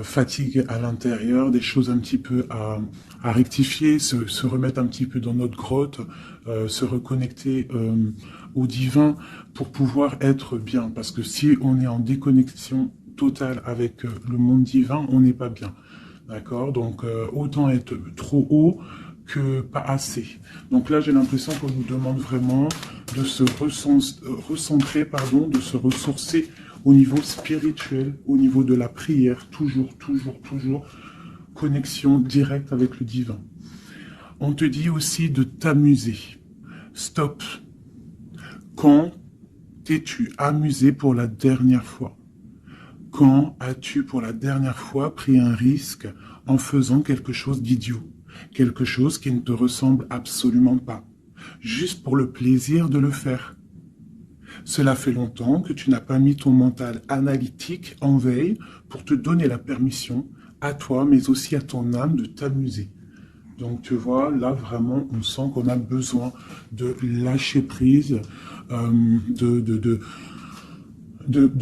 fatigue à l'intérieur, des choses un petit peu à rectifier, se remettre un petit peu dans notre grotte, se reconnecter au divin pour pouvoir être bien. Parce que si on est en déconnexion totale avec le monde divin, on n'est pas bien. D'accord? Donc autant être trop haut que pas assez. Donc là, j'ai l'impression qu'on nous demande vraiment de se recentrer, pardon, de se ressourcer au niveau spirituel, au niveau de la prière, toujours, connexion directe avec le divin. On te dit aussi de t'amuser. Stop. Quand t'es-tu amusé pour la dernière fois? Quand as-tu pour la dernière fois pris un risque en faisant quelque chose d'idiot? Quelque chose qui ne te ressemble absolument pas. Juste pour le plaisir de le faire. Cela fait longtemps que tu n'as pas mis ton mental analytique en veille pour te donner la permission à toi, mais aussi à ton âme de t'amuser. Donc tu vois, là vraiment, on sent qu'on a besoin de lâcher prise, de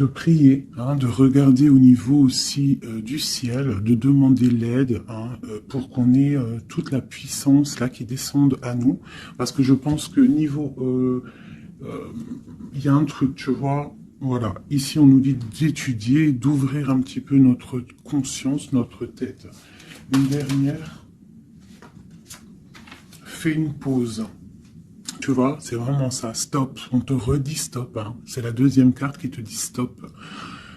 prier, hein, de regarder au niveau aussi du ciel, de demander l'aide hein, pour qu'on ait toute la puissance là qui descende à nous. Parce que je pense que niveau... il y a un truc, tu vois, voilà, ici on nous dit d'étudier, d'ouvrir un petit peu notre conscience, notre tête. Une dernière, fais une pause. Tu vois, c'est vraiment ça, stop. On te redit stop. Hein. C'est la deuxième carte qui te dit stop.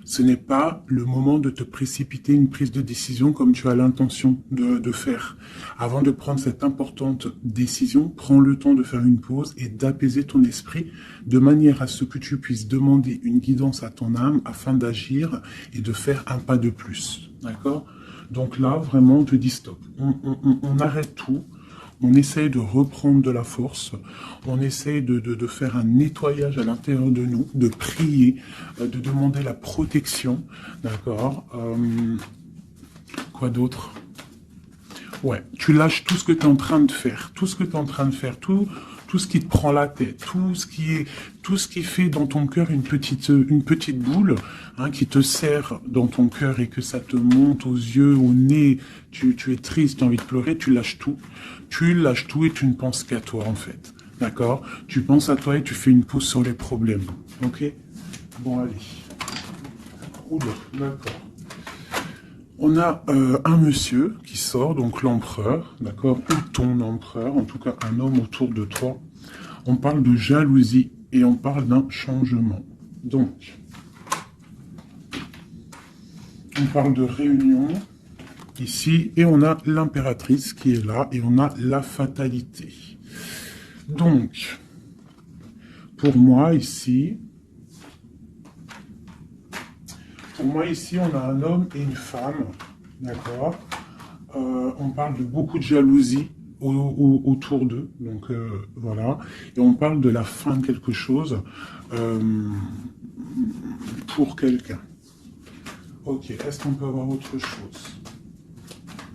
Ce n'est pas le moment de te précipiter une prise de décision comme tu as l'intention de faire. Avant de prendre cette importante décision, prends le temps de faire une pause et d'apaiser ton esprit de manière à ce que tu puisses demander une guidance à ton âme afin d'agir et de faire un pas de plus. D'accord? Donc là, vraiment, on te dit stop. On arrête tout. On essaye de reprendre de la force, on essaye de faire un nettoyage à l'intérieur de nous, de prier, de demander la protection, d'accord quoi d'autre? Ouais, tu lâches tout ce que tu es en train de faire, tout ce que tu es en train de faire, tout ce qui te prend la tête, tout ce qui fait dans ton cœur une petite boule hein, qui te serre dans ton cœur et que ça te monte aux yeux, au nez, tu es triste, tu as envie de pleurer, tu lâches tout et tu ne penses qu'à toi en fait, d'accord? Tu penses à toi et tu fais une pause sur les problèmes, ok? Bon allez, oula, d'accord. On a un monsieur qui sort, donc l'empereur, d'accord, ou ton empereur, en tout cas un homme autour de toi. On parle de jalousie et on parle d'un changement. Donc, on parle de réunion ici et on a l'impératrice qui est là et on a la fatalité. Donc, pour moi ici, on a un homme et une femme, d'accord. On parle de beaucoup de jalousie autour d'eux, donc voilà. Et on parle de la fin de quelque chose pour quelqu'un. Ok, est-ce qu'on peut avoir autre chose?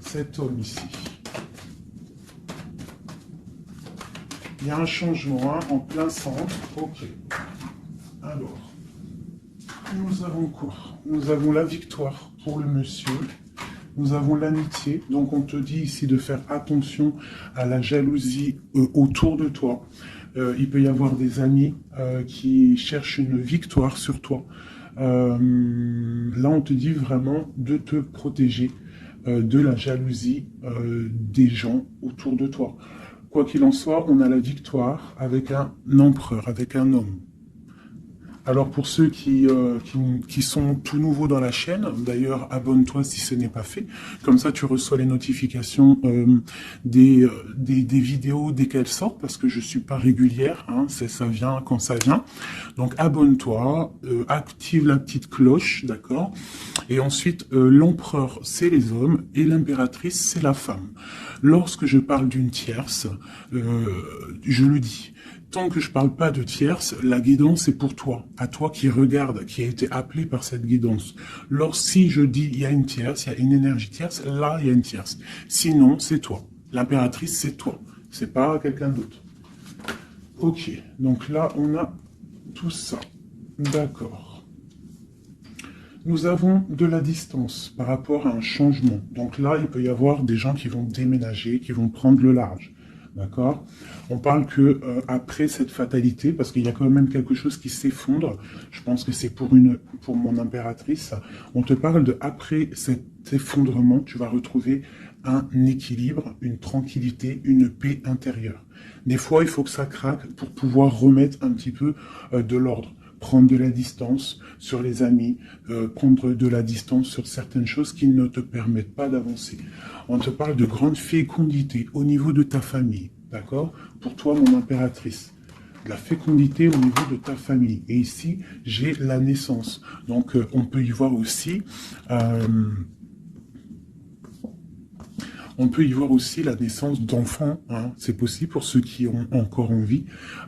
Cet homme ici. Il y a un changement hein, en plein centre. Ok. Alors, nous avons quoi? Nous avons la victoire pour le monsieur. Nous avons l'amitié. Donc, on te dit ici de faire attention à la jalousie autour de toi. Il peut y avoir des amis qui cherchent une victoire sur toi. Là, on te dit vraiment de te protéger de la jalousie des gens autour de toi. Quoi qu'il en soit, on a la victoire avec un empereur, avec un homme. Alors pour ceux qui sont tout nouveaux dans la chaîne, d'ailleurs abonne-toi si ce n'est pas fait, comme ça tu reçois les notifications des vidéos dès qu'elles sortent, parce que je suis pas régulière, hein, ça vient quand ça vient. Donc abonne-toi, active la petite cloche, d'accord. Et ensuite l'empereur c'est les hommes et l'impératrice c'est la femme. Lorsque je parle d'une tierce, je le dis. Tant que je parle pas de tierce, la guidance est pour toi, à toi qui regarde, qui a été appelé par cette guidance. Si je dis il y a une tierce, il y a une énergie tierce, là il y a une tierce. Sinon, c'est toi. L'impératrice, c'est toi. C'est pas quelqu'un d'autre. Ok, donc là on a tout ça. D'accord. Nous avons de la distance par rapport à un changement. Donc là, il peut y avoir des gens qui vont déménager, qui vont prendre le large. D'accord? On parle que après cette fatalité, parce qu'il y a quand même quelque chose qui s'effondre, je pense que c'est pour mon impératrice, on te parle de après cet effondrement, tu vas retrouver un équilibre, une tranquillité, une paix intérieure. Des fois, il faut que ça craque pour pouvoir remettre un petit peu de l'ordre. Prendre de la distance sur les amis, prendre de la distance sur certaines choses qui ne te permettent pas d'avancer. On te parle de grande fécondité au niveau de ta famille, d'accord? Pour toi, mon impératrice. De la fécondité au niveau de ta famille. Et ici, j'ai la naissance. Donc, on peut y voir aussi... on peut y voir aussi la naissance d'enfants, hein. C'est possible pour ceux qui ont encore envie.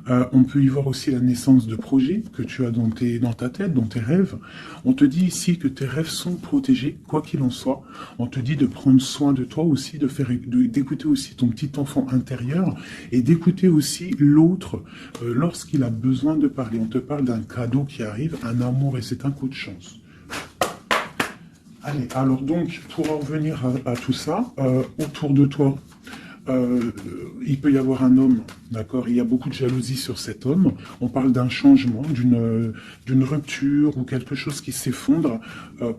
On peut y voir aussi la naissance de projets que tu as dans ta tête, dans tes rêves. On te dit ici que tes rêves sont protégés, quoi qu'il en soit. On te dit de prendre soin de toi aussi, d'écouter aussi ton petit enfant intérieur et d'écouter aussi l'autre lorsqu'il a besoin de parler. On te parle d'un cadeau qui arrive, un amour et c'est un coup de chance. Allez, alors donc, pour en revenir à tout ça, autour de toi, il peut y avoir un homme, d'accord? Il y a beaucoup de jalousie sur cet homme. On parle d'un changement, d'une rupture ou quelque chose qui s'effondre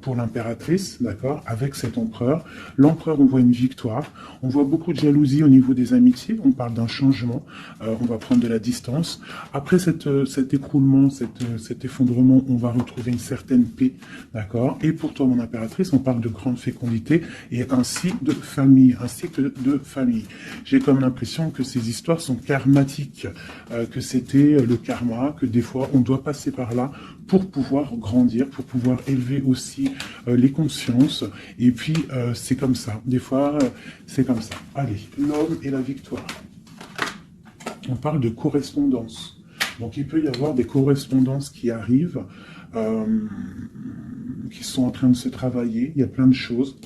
pour l'impératrice, d'accord? Avec cet empereur. L'empereur, on voit une victoire. On voit beaucoup de jalousie au niveau des amitiés. On parle d'un changement. On va prendre de la distance. Après cet écroulement, cet effondrement, on va retrouver une certaine paix, d'accord? Et pour toi, mon impératrice, on parle de grande fécondité et ainsi de famille, un cycle de famille. J'ai comme l'impression que ces histoires sont karmatiques, que c'était le karma, que des fois on doit passer par là pour pouvoir grandir, pour pouvoir élever aussi les consciences. Et puis c'est comme ça, des fois c'est comme ça. Allez, l'homme et la victoire. On parle de correspondance. Donc il peut y avoir des correspondances qui arrivent, qui sont en train de se travailler. Il y a plein de choses.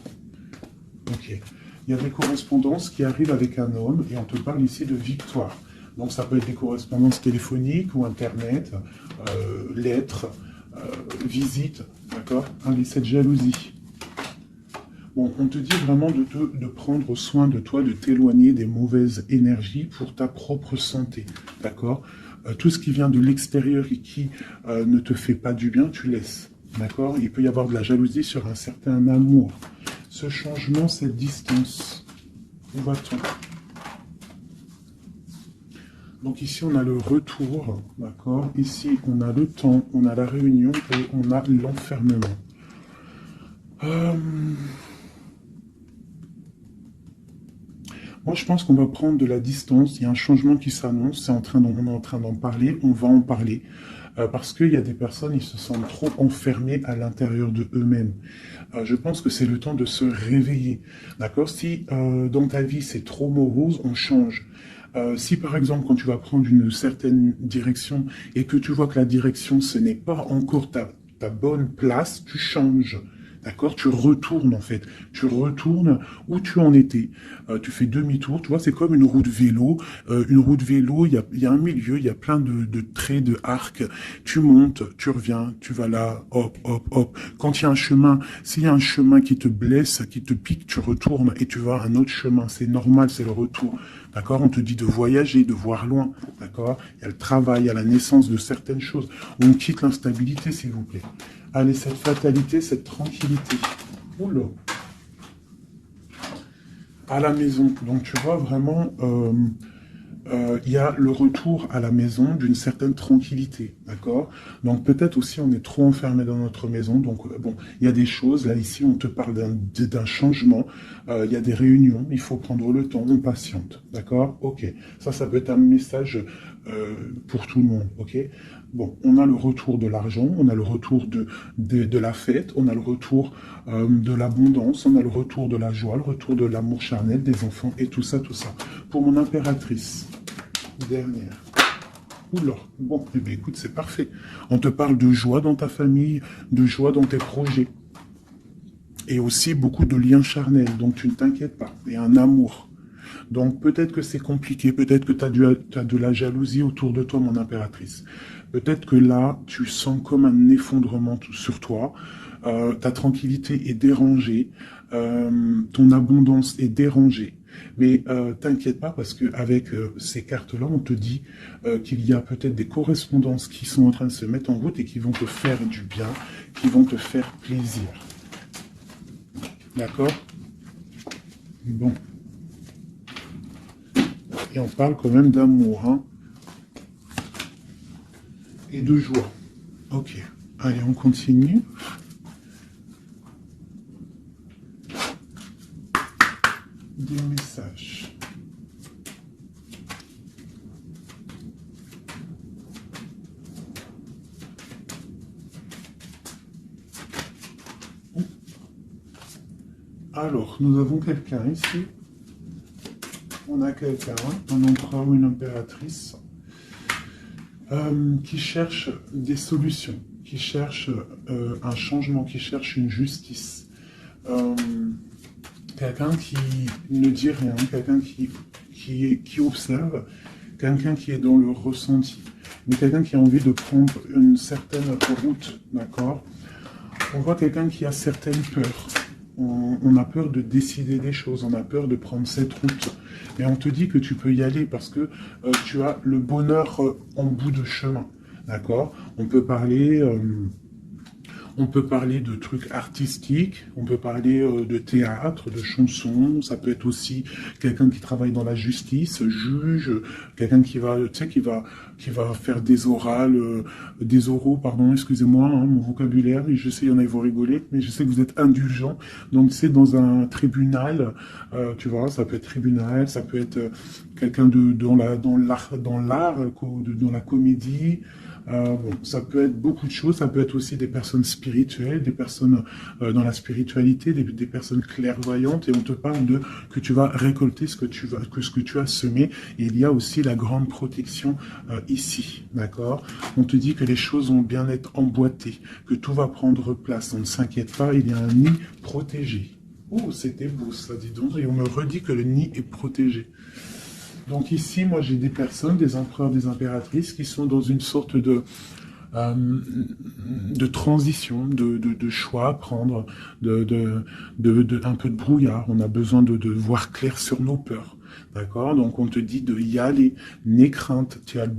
Ok. Il y a des correspondances qui arrivent avec un homme et on te parle ici de victoire. Donc ça peut être des correspondances téléphoniques ou internet, lettres, visites, d'accord? Allez, cette jalousie. Bon, on te dit vraiment de prendre soin de toi, de t'éloigner des mauvaises énergies pour ta propre santé, d'accord? Tout ce qui vient de l'extérieur et qui ne te fait pas du bien, tu laisses, d'accord? Il peut y avoir de la jalousie sur un certain amour. Ce changement, cette distance, où va-t-on? Donc ici, on a le retour, d'accord? Ici, on a le temps, on a la réunion et on a l'enfermement. Moi, je pense qu'on va prendre de la distance. Il y a un changement qui s'annonce. On est en train d'en parler. On va en parler. Parce qu'il y a des personnes, ils se sentent trop enfermés à l'intérieur de eux-mêmes. Je pense que c'est le temps de se réveiller. D'accord? Si dans ta vie, c'est trop morose, on change. Si par exemple, quand tu vas prendre une certaine direction et que tu vois que la direction, ce n'est pas encore ta bonne place, tu changes. D'accord? Tu retournes en fait. Tu retournes où tu en étais. Tu fais demi-tour. Tu vois, c'est comme une roue de vélo. Une roue de vélo, il y a un milieu, il y a plein de traits, de arcs. Tu montes, tu reviens, tu vas là, hop, hop, hop. Quand il y a un chemin, s'il y a un chemin qui te blesse, qui te pique, tu retournes et tu vas à un autre chemin. C'est normal, c'est le retour. D'accord? On te dit de voyager, de voir loin. D'accord? Il y a le travail, il y a la naissance de certaines choses. On quitte l'instabilité, s'il vous plaît. Allez, cette fatalité, cette tranquillité. Oula. À la maison. Donc, tu vois, vraiment, il y a le retour à la maison d'une certaine tranquillité. D'accord? Donc, peut-être aussi, on est trop enfermé dans notre maison. Donc, bon, il y a des choses. Là, ici, on te parle d'un changement. Il y a des réunions. Il faut prendre le temps. On patiente. D'accord? Ok. Ça peut être un message pour tout le monde. Ok? Bon, on a le retour de l'argent, on a le retour de la fête, on a le retour de l'abondance, on a le retour de la joie, le retour de l'amour charnel des enfants et tout ça, tout ça. Pour mon impératrice, dernière. Oula, bon, eh bien, écoute, c'est parfait. On te parle de joie dans ta famille, de joie dans tes projets. Et aussi beaucoup de liens charnels, donc tu ne t'inquiètes pas. Et un amour. Donc peut-être que c'est compliqué, peut-être que tu as de la jalousie autour de toi, mon impératrice. Peut-être que là, tu sens comme un effondrement sur toi. Ta tranquillité est dérangée, ton abondance est dérangée. Mais t'inquiète pas parce que avec ces cartes-là, on te dit qu'il y a peut-être des correspondances qui sont en train de se mettre en route et qui vont te faire du bien, qui vont te faire plaisir. D'accord? Bon. Et on parle quand même d'amour, hein? Et de joie. Ok. Allez, on continue. Des messages. Alors, nous avons quelqu'un ici. On a quelqu'un, un empereur ou une impératrice, qui cherche des solutions, qui cherche un changement, qui cherche une justice. Quelqu'un qui ne dit rien, quelqu'un qui observe, quelqu'un qui est dans le ressenti, mais quelqu'un qui a envie de prendre une certaine route, d'accord? On voit quelqu'un qui a certaines peurs. On a peur de décider des choses, on a peur de prendre cette route. Et on te dit que tu peux y aller parce que tu as le bonheur en bout de chemin, d'accord? On peut parler de trucs artistiques, on peut parler de théâtre, de chansons, ça peut être aussi quelqu'un qui travaille dans la justice, juge, quelqu'un qui va, tu sais, qui va faire des des oraux, pardon, excusez-moi, hein, mon vocabulaire, je sais, il y en a, ils vont rigoler, mais je sais que vous êtes indulgents, donc c'est dans un tribunal, tu vois, ça peut être tribunal, ça peut être quelqu'un dans l'art, dans la comédie. Bon, ça peut être beaucoup de choses, ça peut être aussi des personnes spirituelles, des personnes dans la spiritualité, des personnes clairvoyantes, et on te parle de que tu vas récolter ce que tu as semé, et il y a aussi la grande protection ici, d'accord? On te dit que les choses vont bien être emboîtées, que tout va prendre place, on ne s'inquiète pas, il y a un nid protégé. Oh, c'était beau ça, dis donc, et on me redit que le nid est protégé. Donc ici, moi, j'ai des personnes, des empereurs, des impératrices, qui sont dans une sorte de transition, de choix à prendre, un peu de brouillard. On a besoin de voir clair sur nos peurs. D'accord? Donc on te dit de y aller. N'aie crainte. Tu as le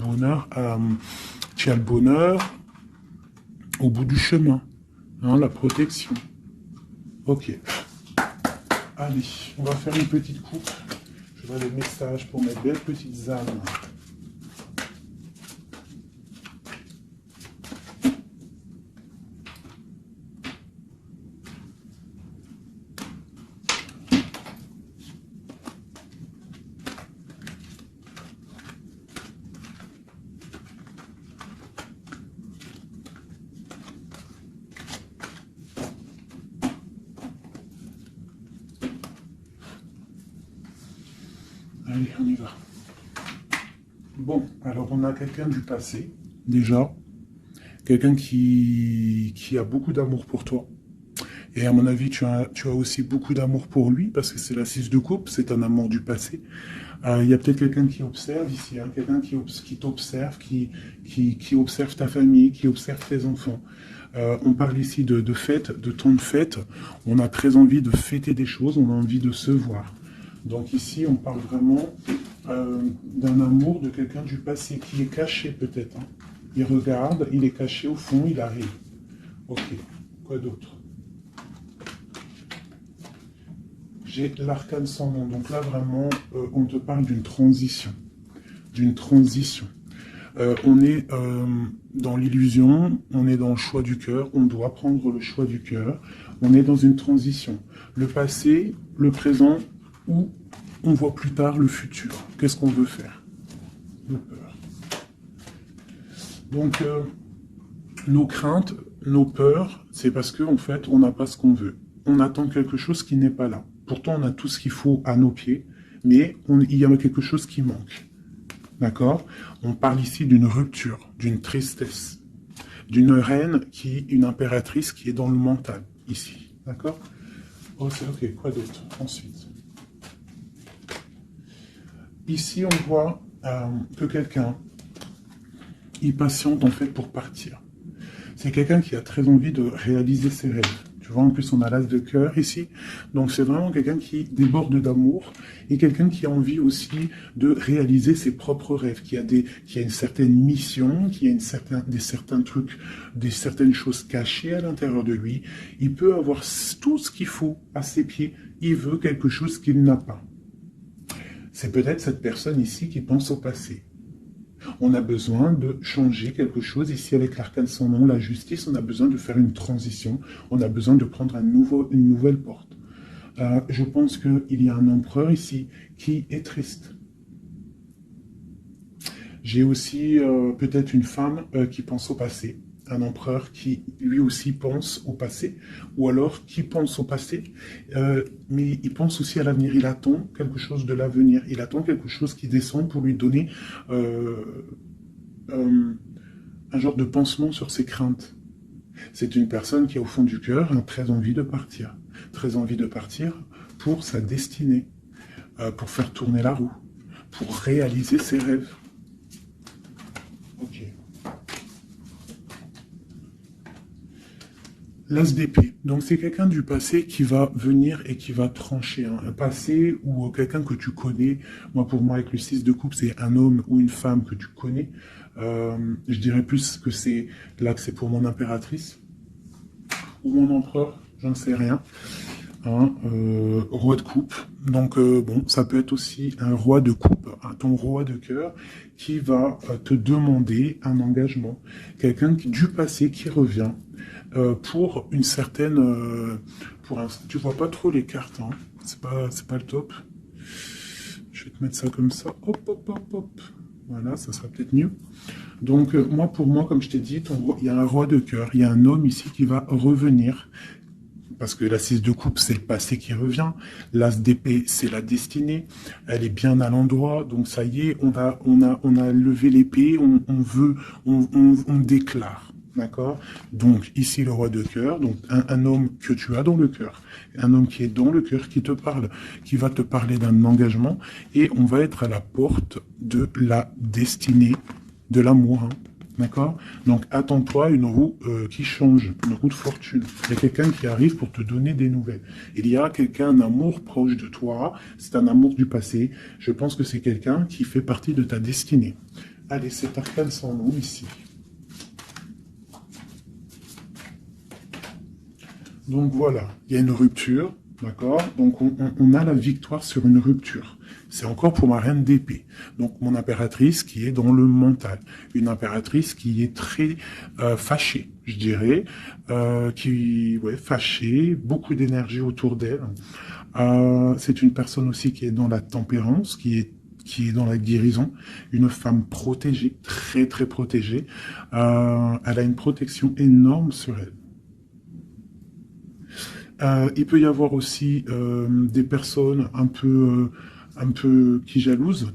bonheur au bout du chemin. Hein, la protection. Ok. Allez, on va faire une petite coupe. Je vois les messages pour mes belles petites âmes. Allez, on y va. Bon, alors on a quelqu'un du passé, déjà. Quelqu'un qui a beaucoup d'amour pour toi. Et à mon avis, tu as aussi beaucoup d'amour pour lui, parce que c'est la 6 de coupe, c'est un amour du passé. Il y a peut-être quelqu'un qui observe ici, hein, quelqu'un qui t'observe, qui observe ta famille, qui observe tes enfants. On parle ici de fêtes, de temps de fête. On a très envie de fêter des choses, on a envie de se voir. Donc ici, on parle vraiment d'un amour de quelqu'un du passé qui est caché peut-être. Hein. Il regarde, il est caché au fond, il arrive. Ok, quoi d'autre? J'ai l'arcane sans nom. Donc là, vraiment, on te parle d'une transition. D'une transition. On est dans l'illusion, on est dans le choix du cœur, on doit prendre le choix du cœur. On est dans une transition. Le passé, le présent, ou on voit plus tard le futur. Qu'est-ce qu'on veut faire? De peur. Donc, nos craintes, nos peurs, c'est parce qu'en fait, on n'a pas ce qu'on veut. On attend quelque chose qui n'est pas là. Pourtant, on a tout ce qu'il faut à nos pieds, mais il y a quelque chose qui manque. D'accord? On parle ici d'une rupture, d'une tristesse, d'une reine une impératrice qui est dans le mental, ici. D'accord? Ok, quoi d'autre? Ensuite. ici, on voit que quelqu'un, il patiente en fait pour partir. C'est quelqu'un qui a très envie de réaliser ses rêves. Tu vois, en plus, on a l'as de cœur ici. Donc, c'est vraiment quelqu'un qui déborde d'amour et quelqu'un qui a envie aussi de réaliser ses propres rêves, qui a une certaine mission, qui a certains trucs, certaines choses cachées à l'intérieur de lui. Il peut avoir tout ce qu'il faut à ses pieds. Il veut quelque chose qu'il n'a pas. C'est peut-être cette personne ici qui pense au passé. On a besoin de changer quelque chose. Ici, avec l'arcane sans nom, la justice, on a besoin de faire une transition. On a besoin de prendre une nouvelle porte. Je pense qu'il y a un empereur ici qui est triste. J'ai aussi peut-être une femme qui pense au passé. Un empereur qui, lui aussi, pense au passé. Ou alors, qui pense au passé, mais il pense aussi à l'avenir. Il attend quelque chose de l'avenir. Il attend quelque chose qui descend pour lui donner un genre de pansement sur ses craintes. C'est une personne qui, au fond du cœur, a très envie de partir. Très envie de partir pour sa destinée, pour faire tourner la roue, pour réaliser ses rêves. Ok. L'as d'épée. Donc, c'est quelqu'un du passé qui va venir et qui va trancher. Un passé ou quelqu'un que tu connais. Moi, pour moi, avec le 6 de coupe, c'est un homme ou une femme que tu connais. Je dirais plus que c'est là que c'est pour mon impératrice. Ou mon empereur, j'en sais rien. Roi de coupe. Donc, bon, ça peut être aussi un roi de coupe, ton roi de cœur, qui va te demander un engagement. Quelqu'un du passé qui revient pour une certaine... tu vois pas trop les cartes, hein. C'est pas le top. Je vais te mettre ça comme ça. Hop, hop, hop, hop. Voilà, ça sera peut-être mieux. Donc, pour moi, comme je t'ai dit, il y a un roi de cœur, il y a un homme ici qui va revenir. Parce que la 6 de coupe, c'est le passé qui revient. L'as d'épée, c'est la destinée. Elle est bien à l'endroit. Donc, ça y est, on a levé l'épée, on déclare. D'accord? Donc, ici, le roi de cœur. Donc, un homme que tu as dans le cœur. Un homme qui est dans le cœur, qui te parle, qui va te parler d'un engagement. Et on va être à la porte de la destinée, de l'amour, hein. D'accord? Donc, attends-toi à une roue qui change, une roue de fortune. Il y a quelqu'un qui arrive pour te donner des nouvelles. Il y a quelqu'un, un amour proche de toi. C'est un amour du passé. Je pense que c'est quelqu'un qui fait partie de ta destinée. Allez, c'est arcane sans nom ici. Donc, voilà. Il y a une rupture. D'accord? Donc, on a la victoire sur une rupture. C'est encore pour ma reine d'épée. Donc, mon impératrice qui est dans le mental. Une impératrice qui est très fâchée, je dirais. Fâchée, beaucoup d'énergie autour d'elle. C'est une personne aussi qui est dans la tempérance, qui est dans la guérison. Une femme protégée, très, très protégée. Elle a une protection énorme sur elle. Il peut y avoir aussi des personnes un peu qui jalousent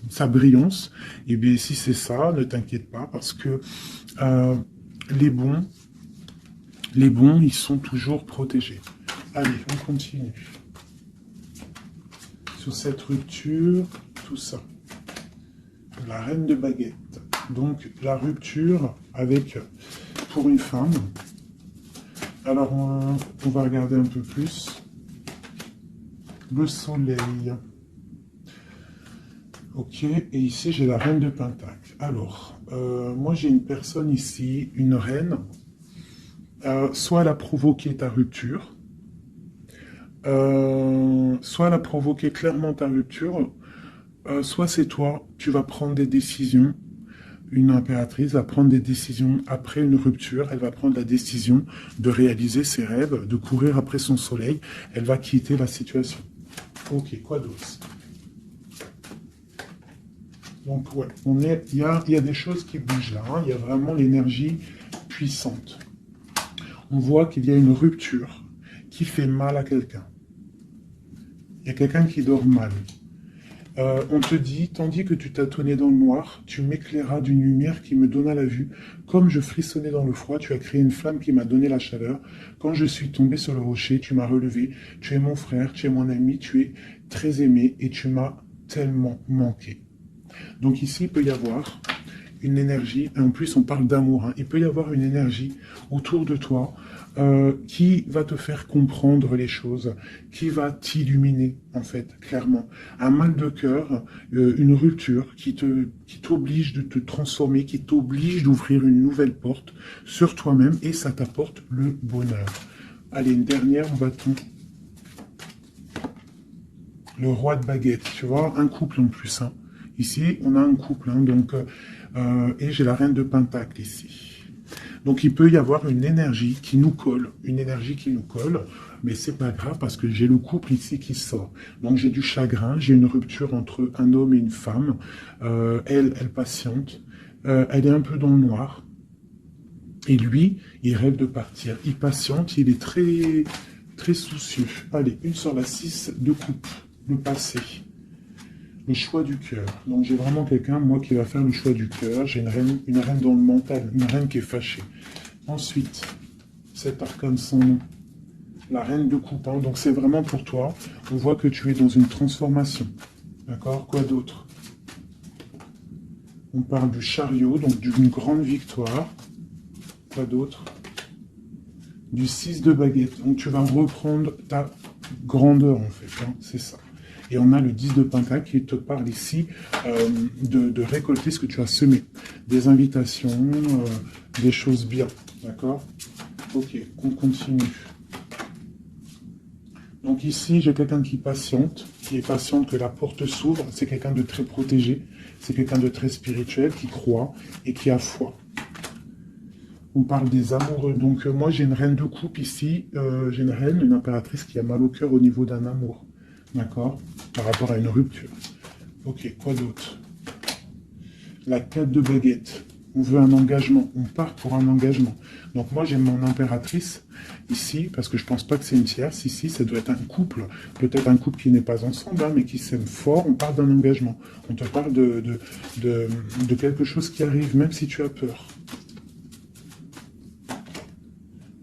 sa brillance. Et bien si c'est ça, ne t'inquiète pas parce que les bons, ils sont toujours protégés. Allez, on continue. Sur cette rupture, tout ça. La reine de baguette. Donc la rupture avec... pour une femme. Alors, on va regarder un peu plus. Le soleil. Ok, et ici, j'ai la reine de Pentacle. Alors, moi, j'ai une personne ici, une reine. Soit elle a provoqué ta rupture, soit elle a provoqué clairement ta rupture, soit c'est toi, tu vas prendre des décisions. Une impératrice va prendre des décisions après une rupture. Elle va prendre la décision de réaliser ses rêves, de courir après son soleil. Elle va quitter la situation. Ok, quoi d'autre? Donc, ouais, il y a des choses qui bougent là. Hein. Il y a vraiment l'énergie puissante. On voit qu'il y a une rupture qui fait mal à quelqu'un. Il y a quelqu'un qui dort mal. On te dit, tandis que tu tâtonnais dans le noir, tu m'éclairas d'une lumière qui me donna la vue. Comme je frissonnais dans le froid, tu as créé une flamme qui m'a donné la chaleur. Quand je suis tombé sur le rocher, tu m'as relevé. Tu es mon frère, tu es mon ami, tu es très aimé et tu m'as tellement manqué. Donc ici, il peut y avoir une énergie, et en plus on parle d'amour, hein. Il peut y avoir une énergie autour de toi qui va te faire comprendre les choses, qui va t'illuminer, en fait, clairement. Un mal de cœur, une rupture qui t'oblige de te transformer, qui t'oblige d'ouvrir une nouvelle porte sur toi-même, et ça t'apporte le bonheur. Allez, une dernière, on va tomber. Le roi de baguette, tu vois, un couple en plus, hein. Ici, on a un couple, hein, donc, et j'ai la reine de pentacle ici. Donc, il peut y avoir une énergie qui nous colle, mais c'est pas grave parce que j'ai le couple ici qui sort. Donc, j'ai du chagrin, j'ai une rupture entre un homme et une femme. Elle patiente, elle est un peu dans le noir. Et lui, il rêve de partir. Il patiente, il est très, très soucieux. Allez, une sur la 6 de coupe, le passé. Le choix du cœur. Donc j'ai vraiment quelqu'un, moi, qui va faire le choix du cœur. J'ai une reine dans le mental, une reine qui est fâchée. Ensuite, cet arcane sans nom. La reine de coupe. Hein. Donc c'est vraiment pour toi. On voit que tu es dans une transformation. D'accord? Quoi d'autre? On parle du chariot, donc d'une grande victoire. Quoi d'autre? Du 6 de baguette. Donc tu vas reprendre ta grandeur, en fait. Hein. C'est ça. Et on a le 10 de pentacle qui te parle ici de récolter ce que tu as semé. Des invitations, des choses bien. D'accord? Ok, on continue. Donc ici, j'ai quelqu'un qui est patiente que la porte s'ouvre. C'est quelqu'un de très protégé. C'est quelqu'un de très spirituel qui croit et qui a foi. On parle des amoureux. Donc moi, j'ai une reine de coupe ici. J'ai une reine, une impératrice qui a mal au cœur au niveau d'un amour. D'accord? Par rapport à une rupture. Ok, quoi d'autre? La 4 de baguette. On veut un engagement. On part pour un engagement. Donc moi, j'ai mon impératrice ici, parce que je pense pas que c'est une tierce. Ici, ça doit être un couple. Peut-être un couple qui n'est pas ensemble, hein, mais qui s'aime fort. On parle d'un engagement. On te parle de quelque chose qui arrive, même si tu as peur.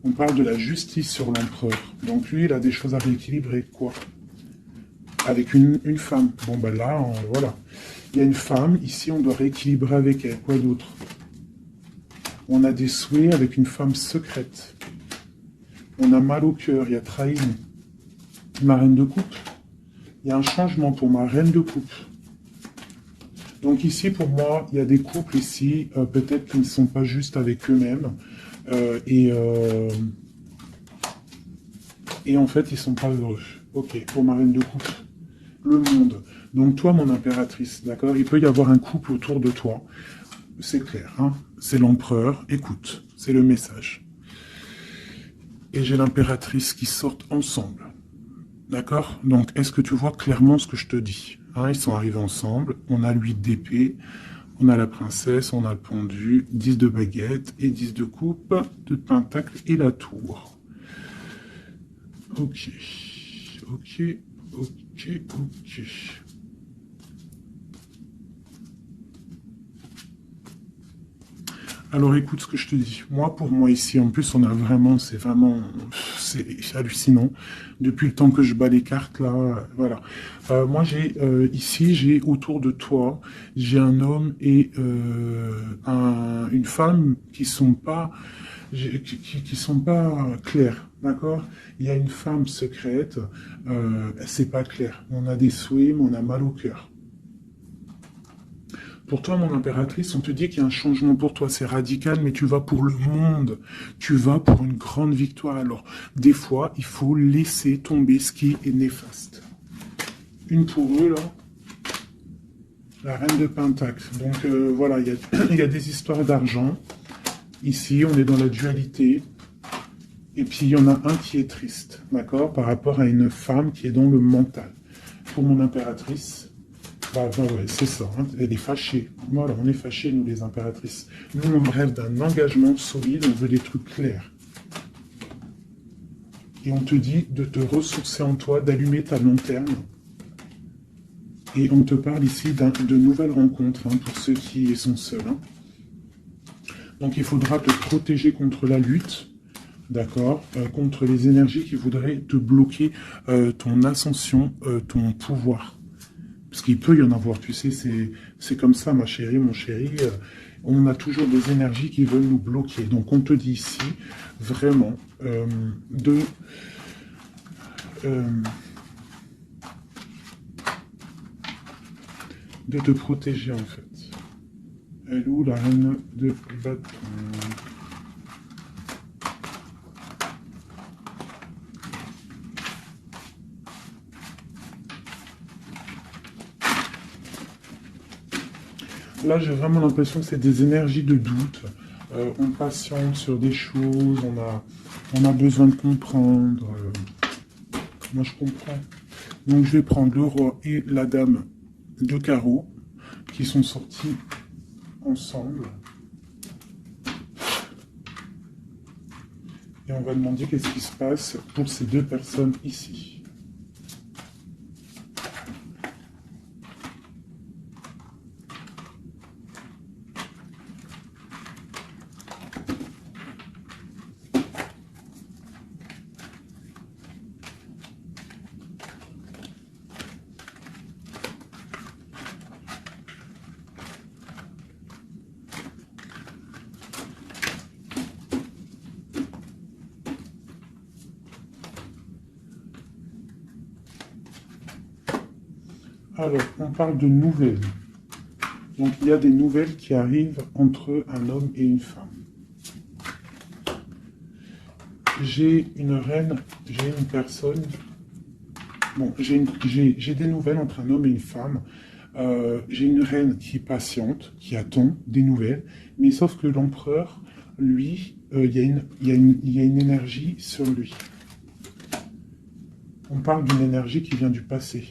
On parle de la justice sur l'empereur. Donc lui, il a des choses à rééquilibrer. Quoi? Avec une femme. Bon, ben là, voilà. Il y a une femme. Ici, on doit rééquilibrer avec elle. Quoi d'autre? On a des souhaits avec une femme secrète. On a mal au cœur. Il y a trahison. Ma reine de coupe. Il y a un changement pour ma reine de coupe. Donc ici, pour moi, il y a des couples ici, peut-être qui ne sont pas justes avec eux-mêmes. Et en fait, ils ne sont pas heureux. Ok, pour ma reine de coupe. Le monde. Donc toi, mon impératrice, d'accord? Il peut y avoir un couple autour de toi. C'est clair, hein? C'est l'empereur. Écoute, c'est le message. Et j'ai l'impératrice qui sortent ensemble. D'accord? Donc, est-ce que tu vois clairement ce que je te dis? Hein, ils sont arrivés ensemble. On a l'huile d'épée. On a la princesse. On a le pendu. 10 de baguette et 10 de coupe, de pentacle et la tour. Ok. Ok. Ok, ok. Alors écoute ce que je te dis. Moi, pour moi ici, en plus, on a vraiment, c'est hallucinant. Depuis le temps que je bats les cartes, là, voilà. Moi, ici, j'ai autour de toi, j'ai un homme et une femme qui sont pas clairs, d'accord? Il y a une femme secrète, c'est pas clair. On a des souhaits, mais on a mal au cœur. Pour toi, mon impératrice, on te dit qu'il y a un changement pour toi, c'est radical, mais tu vas pour le monde. Tu vas pour une grande victoire. Alors, des fois, il faut laisser tomber ce qui est néfaste. Une pour eux, là. La reine de pentacle. Donc, voilà, il y a des histoires d'argent. Ici, on est dans la dualité. Et puis, il y en a un qui est triste, d'accord, par rapport à une femme qui est dans le mental. Pour mon impératrice, bah ouais, c'est ça, hein, elle est fâchée. Voilà, on est fâchés, nous, les impératrices. Nous, on rêve d'un engagement solide, on veut des trucs clairs. Et on te dit de te ressourcer en toi, d'allumer ta lanterne. Et on te parle ici de nouvelles rencontres, hein, pour ceux qui sont seuls. Hein. Donc il faudra te protéger contre la lutte, d'accord, contre les énergies qui voudraient te bloquer ton ascension, ton pouvoir. Parce qu'il peut y en avoir, tu sais, c'est comme ça, ma chérie, mon chéri. On a toujours des énergies qui veulent nous bloquer. Donc on te dit ici, vraiment, de te protéger, en fait. Elle est où, la reine de bâton? Là, j'ai vraiment l'impression que c'est des énergies de doute. On patiente sur des choses, on a besoin de comprendre. Moi, je comprends. Donc, je vais prendre le roi et la dame de carreau qui sont sortis ensemble. Et on va demander qu'est-ce qui se passe pour ces deux personnes ici. Alors, on parle de nouvelles. Donc, il y a des nouvelles qui arrivent entre un homme et une femme. J'ai une reine, j'ai une personne... Bon, j'ai des nouvelles entre un homme et une femme. J'ai une reine qui est patiente, qui attend des nouvelles. Mais sauf que l'empereur, lui, il y a une énergie sur lui. On parle d'une énergie qui vient du passé.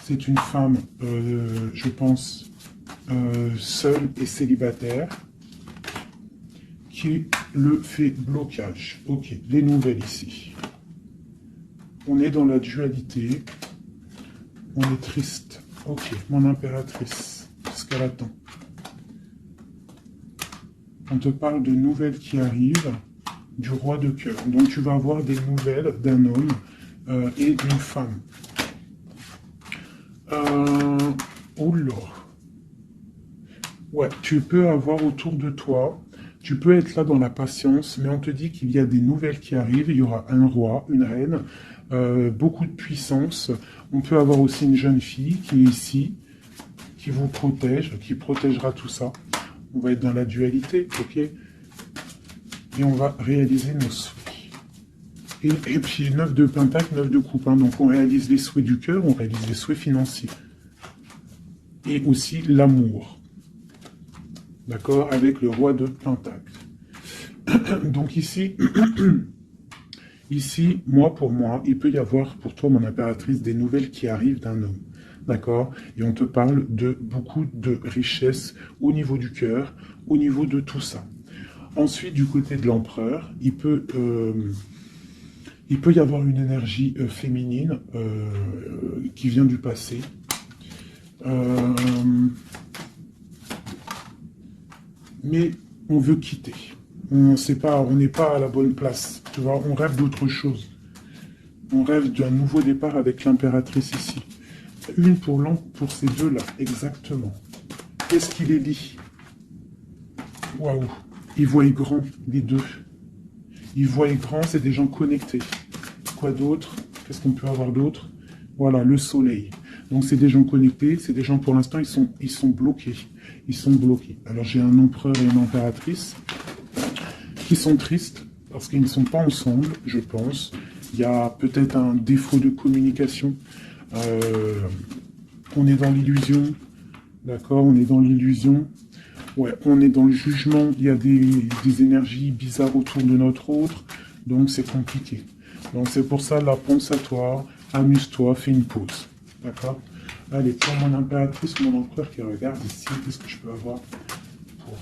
C'est une femme, je pense, seule et célibataire, qui le fait blocage. Ok, les nouvelles ici. On est dans la dualité. On est triste. Ok, mon impératrice, ce qu'elle attend. On te parle de nouvelles qui arrivent du roi de cœur. Donc tu vas avoir des nouvelles d'un homme et d'une femme. Oula. Ouais, tu peux avoir autour de toi, tu peux être là dans la patience, mais on te dit qu'il y a des nouvelles qui arrivent. Il y aura un roi, une reine, beaucoup de puissance. On peut avoir aussi une jeune fille qui est ici, qui vous protège, qui protégera tout ça. On va être dans la dualité, ok? Et on va réaliser nos souhaits. Et puis 9 de pentacle, 9 de coupe. Hein. Donc on réalise les souhaits du cœur, on réalise les souhaits financiers. Et aussi l'amour. D'accord? Avec le roi de pentacle. Donc ici, ici, pour moi, il peut y avoir pour toi, mon impératrice, des nouvelles qui arrivent d'un homme. D'accord? Et on te parle de beaucoup de richesses au niveau du cœur, au niveau de tout ça. Ensuite, du côté de l'empereur, il peut y avoir une énergie féminine qui vient du passé. Mais on veut quitter. On n'est pas à la bonne place. Tu vois, on rêve d'autre chose. On rêve d'un nouveau départ avec l'impératrice ici. Une pour ces deux-là, exactement. Qu'est-ce qui les lie? Waouh! Ils voient grand, les deux. Ils voient grand, c'est des gens connectés. Quoi d'autre? Qu'est-ce qu'on peut avoir d'autre? Voilà, le soleil. Donc c'est des gens connectés, c'est des gens pour l'instant, ils sont bloqués. Ils sont bloqués. Alors j'ai un empereur et une impératrice qui sont tristes parce qu'ils ne sont pas ensemble, je pense. Il y a peut-être un défaut de communication. On est dans l'illusion. D'accord, on est dans l'illusion. Ouais, on est dans le jugement. Il y a des énergies bizarres autour de notre autre. Donc c'est compliqué. Donc c'est pour ça, là, pense à toi, amuse-toi, fais une pause. D'accord? Allez, pour mon impératrice, mon empereur qui regarde ici, qu'est-ce que je peux avoir pour...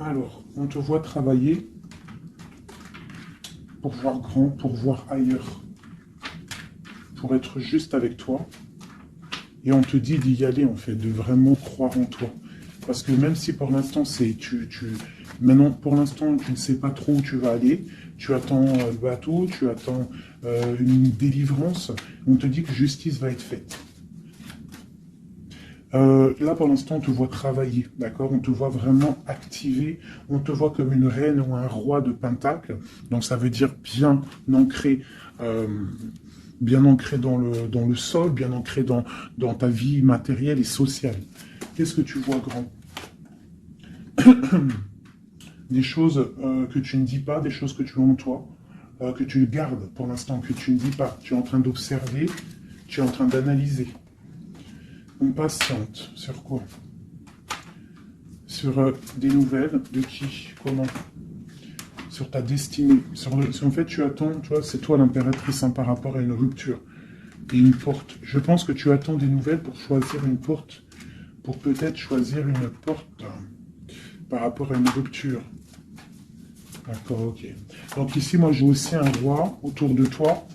Alors, on te voit travailler pour voir grand, pour voir ailleurs, pour être juste avec toi. Et on te dit d'y aller, en fait, de vraiment croire en toi. Parce que même si pour l'instant, maintenant, pour l'instant, tu ne sais pas trop où tu vas aller, tu attends le bateau, tu attends une délivrance, on te dit que justice va être faite. Là, pour l'instant, on te voit travailler, d'accord? On te voit vraiment activer, on te voit comme une reine ou un roi de Pentacle. Donc, ça veut dire bien ancré dans le sol, bien ancré dans ta vie matérielle et sociale. Qu'est-ce que tu vois, grand? Des choses que tu ne dis pas, des choses que tu as en toi, que tu gardes pour l'instant, que tu ne dis pas. Tu es en train d'observer, tu es en train d'analyser. On patiente. Sur quoi? Sur des nouvelles, de qui? Comment? Sur ta destinée. En fait, tu attends, tu vois, c'est toi l'impératrice par rapport à une rupture et une porte. Je pense que tu attends des nouvelles pour choisir une porte, pour peut-être choisir une porte par rapport à une rupture. D'accord, ok. Donc ici, moi, j'ai aussi un roi autour de toi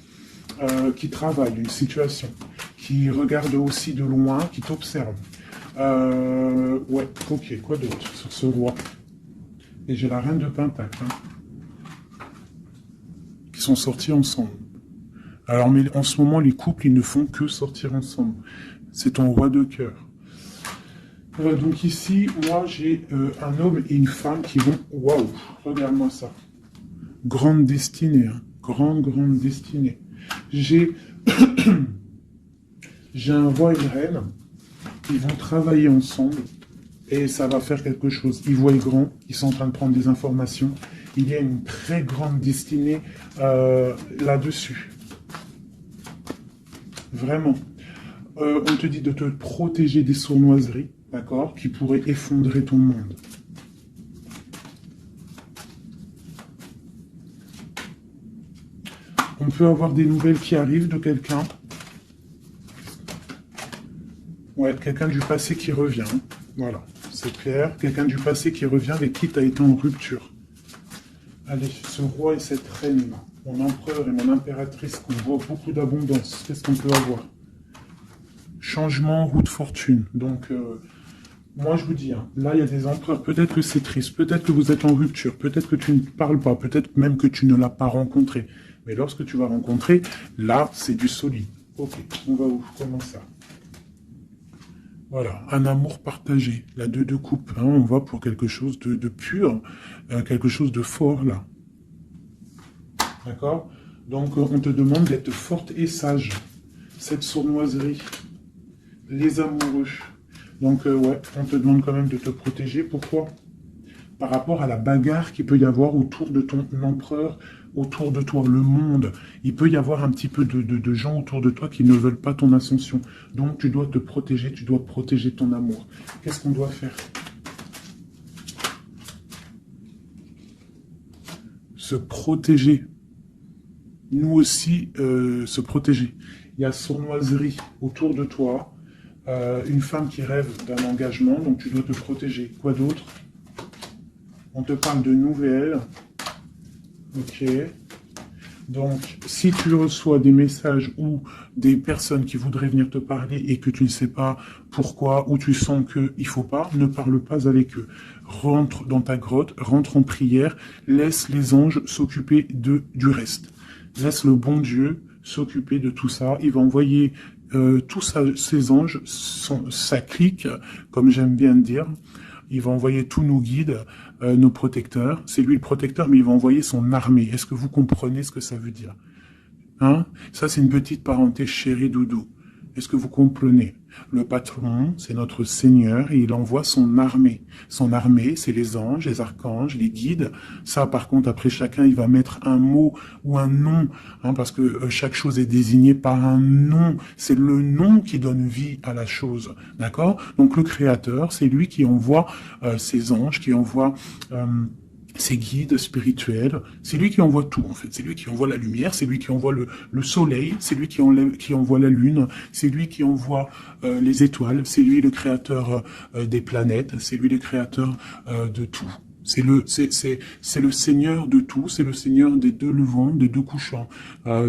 qui travaille une situation, qui regarde aussi de loin, qui t'observe. Ouais, ok, quoi d'autre sur ce roi? Et j'ai la reine de Pentacle, qui sont sortis ensemble. Alors, mais en ce moment, les couples, ils ne font que sortir ensemble. C'est ton roi de cœur. Donc ici, moi, j'ai un homme et une femme qui vont... Waouh, regarde-moi ça. Grande destinée, hein. Grande destinée. J'ai un roi et une reine. Ils vont travailler ensemble et ça va faire quelque chose. Ils voient grand, ils sont en train de prendre des informations. Il y a une très grande destinée là-dessus. Vraiment. On te dit de te protéger des sournoiseries, d'accord, qui pourraient effondrer ton monde. On peut avoir des nouvelles qui arrivent de quelqu'un. Ouais, quelqu'un du passé qui revient. Voilà, c'est clair. Quelqu'un du passé qui revient avec qui tu as été en rupture. Allez, ce roi et cette reine, mon empereur et mon impératrice, qu'on voit beaucoup d'abondance. Qu'est-ce qu'on peut avoir? Changement, roue de fortune. Donc, moi je vous dis, hein, là il y a des empereurs, peut-être que c'est triste, peut-être que vous êtes en rupture, peut-être que tu ne parles pas, peut-être même que tu ne l'as pas rencontré. Mais lorsque tu vas rencontrer, là c'est du solide. Ok, on va où? Comment ça? Voilà, un amour partagé, la deux de coupe, hein, on va pour quelque chose de pur, quelque chose de fort là. D'accord? Donc on te demande d'être forte et sage. Cette sournoiserie, les amoureux. Donc ouais, on te demande quand même de te protéger. Pourquoi? Par rapport à la bagarre qu'il peut y avoir autour de ton empereur, autour de toi, le monde. Il peut y avoir un petit peu de gens autour de toi qui ne veulent pas ton ascension. Donc tu dois te protéger, tu dois protéger ton amour. Qu'est-ce qu'on doit faire? Se protéger. Nous aussi, se protéger. Il y a sournoiserie autour de toi. Une femme qui rêve d'un engagement, donc tu dois te protéger. Quoi d'autre? On te parle de nouvelles. Ok. Donc, si tu reçois des messages ou des personnes qui voudraient venir te parler et que tu ne sais pas pourquoi, ou tu sens qu'il ne faut pas, ne parle pas avec eux. Rentre dans ta grotte, rentre en prière, laisse les anges s'occuper du reste. Laisse le bon Dieu s'occuper de tout ça. Il va envoyer tous ces anges, sa clique, comme j'aime bien dire. Il va envoyer tous nos guides, nos protecteurs. C'est lui le protecteur, mais il va envoyer son armée. Est-ce que vous comprenez ce que ça veut dire? Hein? Ça, c'est une petite parenthèse chérie doudou. Est-ce que vous comprenez? Le patron, c'est notre Seigneur, et il envoie son armée. Son armée, c'est les anges, les archanges, les guides. Ça, par contre, après, chacun, il va mettre un mot ou un nom, hein, parce que chaque chose est désignée par un nom. C'est le nom qui donne vie à la chose, d'accord? Donc, le Créateur, c'est lui qui envoie ses anges, qui envoie... ses guides spirituels, c'est lui qui envoie tout en fait, c'est lui qui envoie la lumière, c'est lui qui envoie le soleil, c'est lui qui envoie la lune, c'est lui qui envoie les étoiles, c'est lui le créateur des planètes, c'est lui le créateur de tout. C'est le Seigneur de tout, c'est le Seigneur des deux levants, des deux couchants,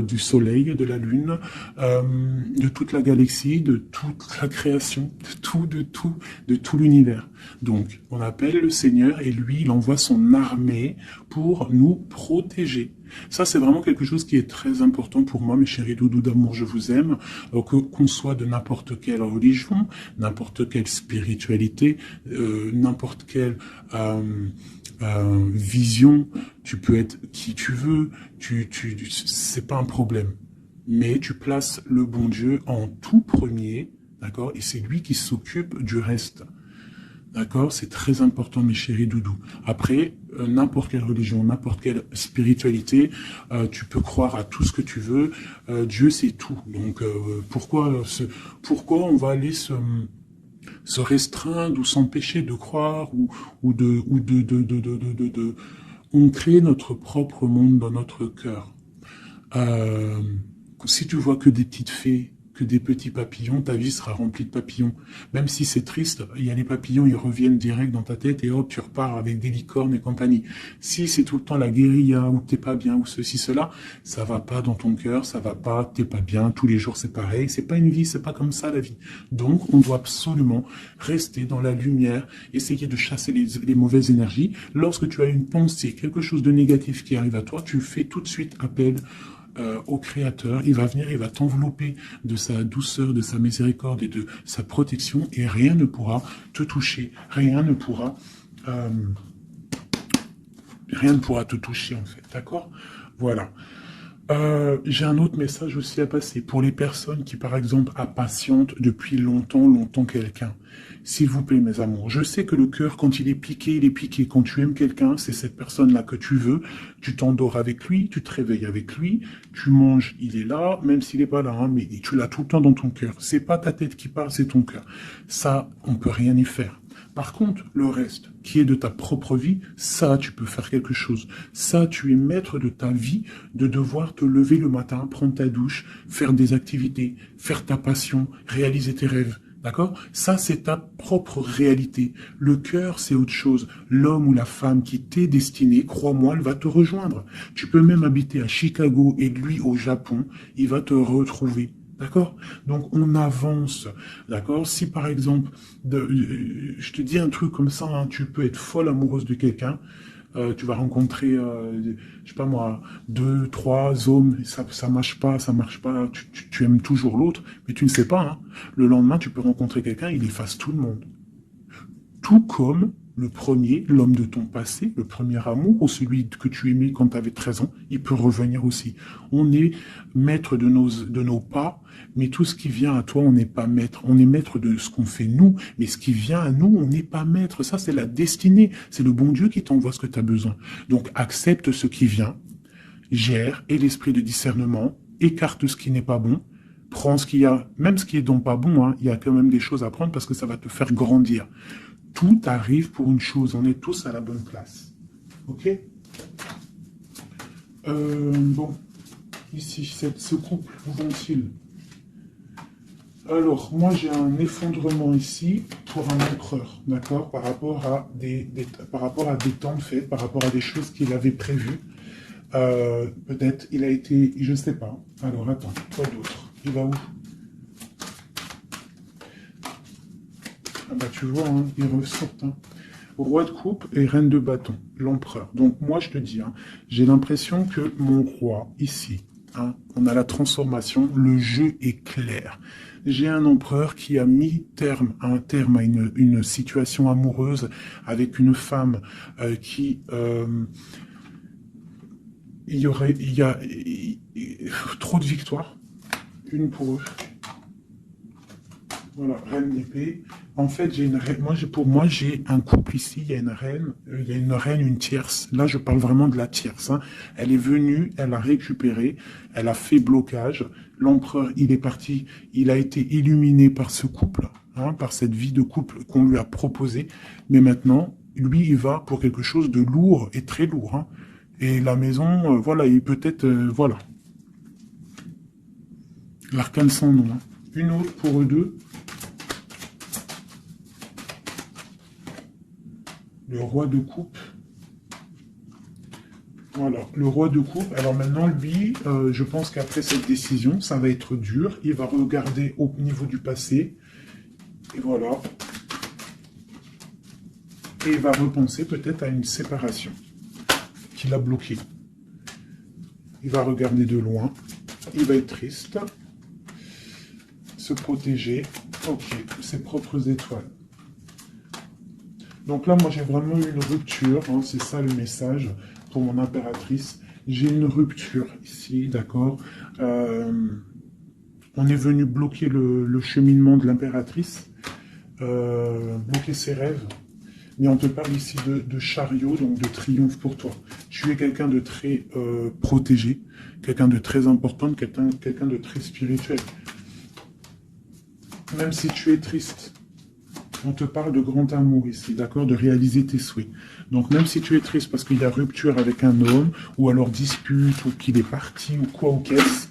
du soleil, de la lune, de toute la galaxie, de toute la création, de tout l'univers. Donc, on appelle le Seigneur et lui, il envoie son armée pour nous protéger. Ça, c'est vraiment quelque chose qui est très important pour moi, mes chéris doudous d'amour, je vous aime, qu'on soit de n'importe quelle religion, n'importe quelle spiritualité, n'importe quelle vision, tu peux être qui tu veux, c'est pas un problème. Mais tu places le bon Dieu en tout premier, d'accord, et c'est lui qui s'occupe du reste. D'accord, c'est très important, mes chéris doudous. Après, n'importe quelle religion, n'importe quelle spiritualité, tu peux croire à tout ce que tu veux. Dieu, c'est tout. Donc, pourquoi on va aller se restreindre ou s'empêcher de croire on crée notre propre monde dans notre cœur. Si tu vois que des petites fées, que des petits papillons, ta vie sera remplie de papillons. Même si c'est triste, il y a les papillons, ils reviennent direct dans ta tête et hop, tu repars avec des licornes et compagnie. Si c'est tout le temps la guérilla, ou t'es pas bien, ou ceci, cela, ça va pas dans ton cœur, ça va pas, t'es pas bien, tous les jours c'est pareil, c'est pas une vie, c'est pas comme ça la vie. Donc, on doit absolument rester dans la lumière, essayer de chasser les mauvaises énergies. Lorsque tu as une pensée, quelque chose de négatif qui arrive à toi, tu fais tout de suite appel au Créateur, il va venir, il va t'envelopper de sa douceur, de sa miséricorde et de sa protection, et rien ne pourra te toucher, rien ne pourra te toucher en fait, d'accord? Voilà. J'ai un autre message aussi à passer pour les personnes qui, par exemple, impatientent depuis longtemps quelqu'un. S'il vous plaît, mes amours, je sais que le cœur, quand il est piqué, il est piqué. Quand tu aimes quelqu'un, c'est cette personne-là que tu veux. Tu t'endors avec lui, tu te réveilles avec lui, tu manges, il est là, même s'il n'est pas là, hein, mais tu l'as tout le temps dans ton cœur. C'est pas ta tête qui parle, c'est ton cœur. Ça, on peut rien y faire. Par contre, le reste, qui est de ta propre vie, ça, tu peux faire quelque chose. Ça, tu es maître de ta vie, de devoir te lever le matin, prendre ta douche, faire des activités, faire ta passion, réaliser tes rêves. D'accord? Ça, c'est ta propre réalité. Le cœur, c'est autre chose. L'homme ou la femme qui t'est destiné, crois-moi, elle va te rejoindre. Tu peux même habiter à Chicago et lui au Japon, il va te retrouver. D'accord? Donc, on avance. D'accord? Si, par exemple, je te dis un truc comme ça, hein, tu peux être folle amoureuse de quelqu'un, tu vas rencontrer, je sais pas moi, 2, 3 hommes, ça marche pas, tu aimes toujours l'autre, mais tu ne sais pas, hein. Le lendemain, tu peux rencontrer quelqu'un, il efface tout le monde. Tout comme le premier, l'homme de ton passé, le premier amour, ou celui que tu aimais quand tu avais 13 ans, il peut revenir aussi. On est maître de nos pas, mais tout ce qui vient à toi, on n'est pas maître. On est maître de ce qu'on fait nous, mais ce qui vient à nous, on n'est pas maître. Ça, c'est la destinée. C'est le bon Dieu qui t'envoie ce que tu as besoin. Donc, accepte ce qui vient, gère, et l'esprit de discernement, écarte ce qui n'est pas bon, prends ce qu'il y a, même ce qui est donc pas bon, hein, il y a quand même des choses à prendre parce que ça va te faire grandir. Tout arrive pour une chose, on est tous à la bonne place. Ok? Bon, ici, ce couple, où vont-ils? Alors, moi, j'ai un effondrement ici pour un empereur, d'accord? Par rapport à des temps de fête, par rapport à des choses qu'il avait prévues. Peut-être, il a été, je sais pas. Alors, attends, quoi d'autre? Il va où? Ah bah, tu vois, hein, il ressort, hein. Roi de coupe et reine de bâton, l'empereur. Donc moi, je te dis, hein, j'ai l'impression que mon roi, ici, hein, on a la transformation, le jeu est clair. J'ai un empereur qui a mis un terme à une situation amoureuse avec une femme qui... il y a trop de victoires, une pour eux. Voilà, reine d'épée. En fait, j'ai une reine. Pour moi, j'ai un couple ici. Il y a une reine, une tierce. Là, je parle vraiment de la tierce, hein. Elle est venue, elle a récupéré, elle a fait blocage. L'empereur, il est parti. Il a été illuminé par ce couple, hein, par cette vie de couple qu'on lui a proposée. Mais maintenant, lui, il va pour quelque chose de lourd et très lourd, hein. Et la maison, voilà, il peut-être, voilà. L'arcane sans nom, hein. Une autre pour eux deux. Le roi de coupe Voilà, le roi de coupe. Alors maintenant, lui, je pense qu'après cette décision, ça va être dur. Il va regarder au niveau du passé. Et voilà. Et il va repenser peut-être à une séparation qui l'a bloqué. Il va regarder de loin. Il va être triste. Se protéger. Ok, ses propres étoiles. Donc là, moi, j'ai vraiment eu une rupture. Hein, c'est ça le message pour mon impératrice. J'ai une rupture ici, d'accord. On est venu bloquer le cheminement de l'impératrice, bloquer ses rêves. Mais on te parle ici de chariot, donc de triomphe pour toi. Tu es quelqu'un de très protégé, quelqu'un de très important, quelqu'un de très spirituel. Même si tu es triste, on te parle de grand amour ici, d'accord, de réaliser tes souhaits. Donc même si tu es triste parce qu'il y a rupture avec un homme, ou alors dispute, ou qu'il est parti, ou quoi ou qu'est-ce,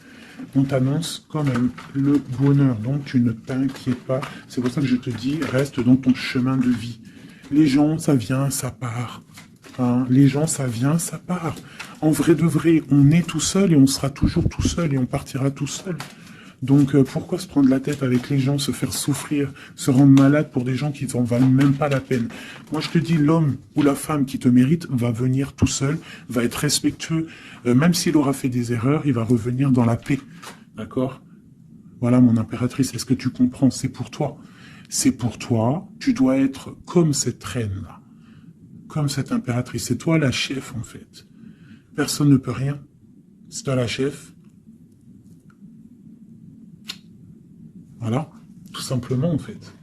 on t'annonce quand même le bonheur. Donc tu ne t'inquiètes pas. C'est pour ça que je te dis, reste dans ton chemin de vie. Les gens, ça vient, ça part. Hein, les gens, ça vient, ça part. En vrai de vrai, on est tout seul et on sera toujours tout seul et on partira tout seul. Donc pourquoi se prendre la tête avec les gens, se faire souffrir, se rendre malade pour des gens qui n'en valent même pas la peine? Moi je te dis, l'homme ou la femme qui te mérite va venir tout seul, va être respectueux, même s'il aura fait des erreurs, il va revenir dans la paix. D'accord? Voilà mon impératrice, est-ce que tu comprends? C'est pour toi. C'est pour toi, tu dois être comme cette reine-là, comme cette impératrice. C'est toi la chef en fait. Personne ne peut rien. C'est toi la chef. Voilà, tout simplement en fait.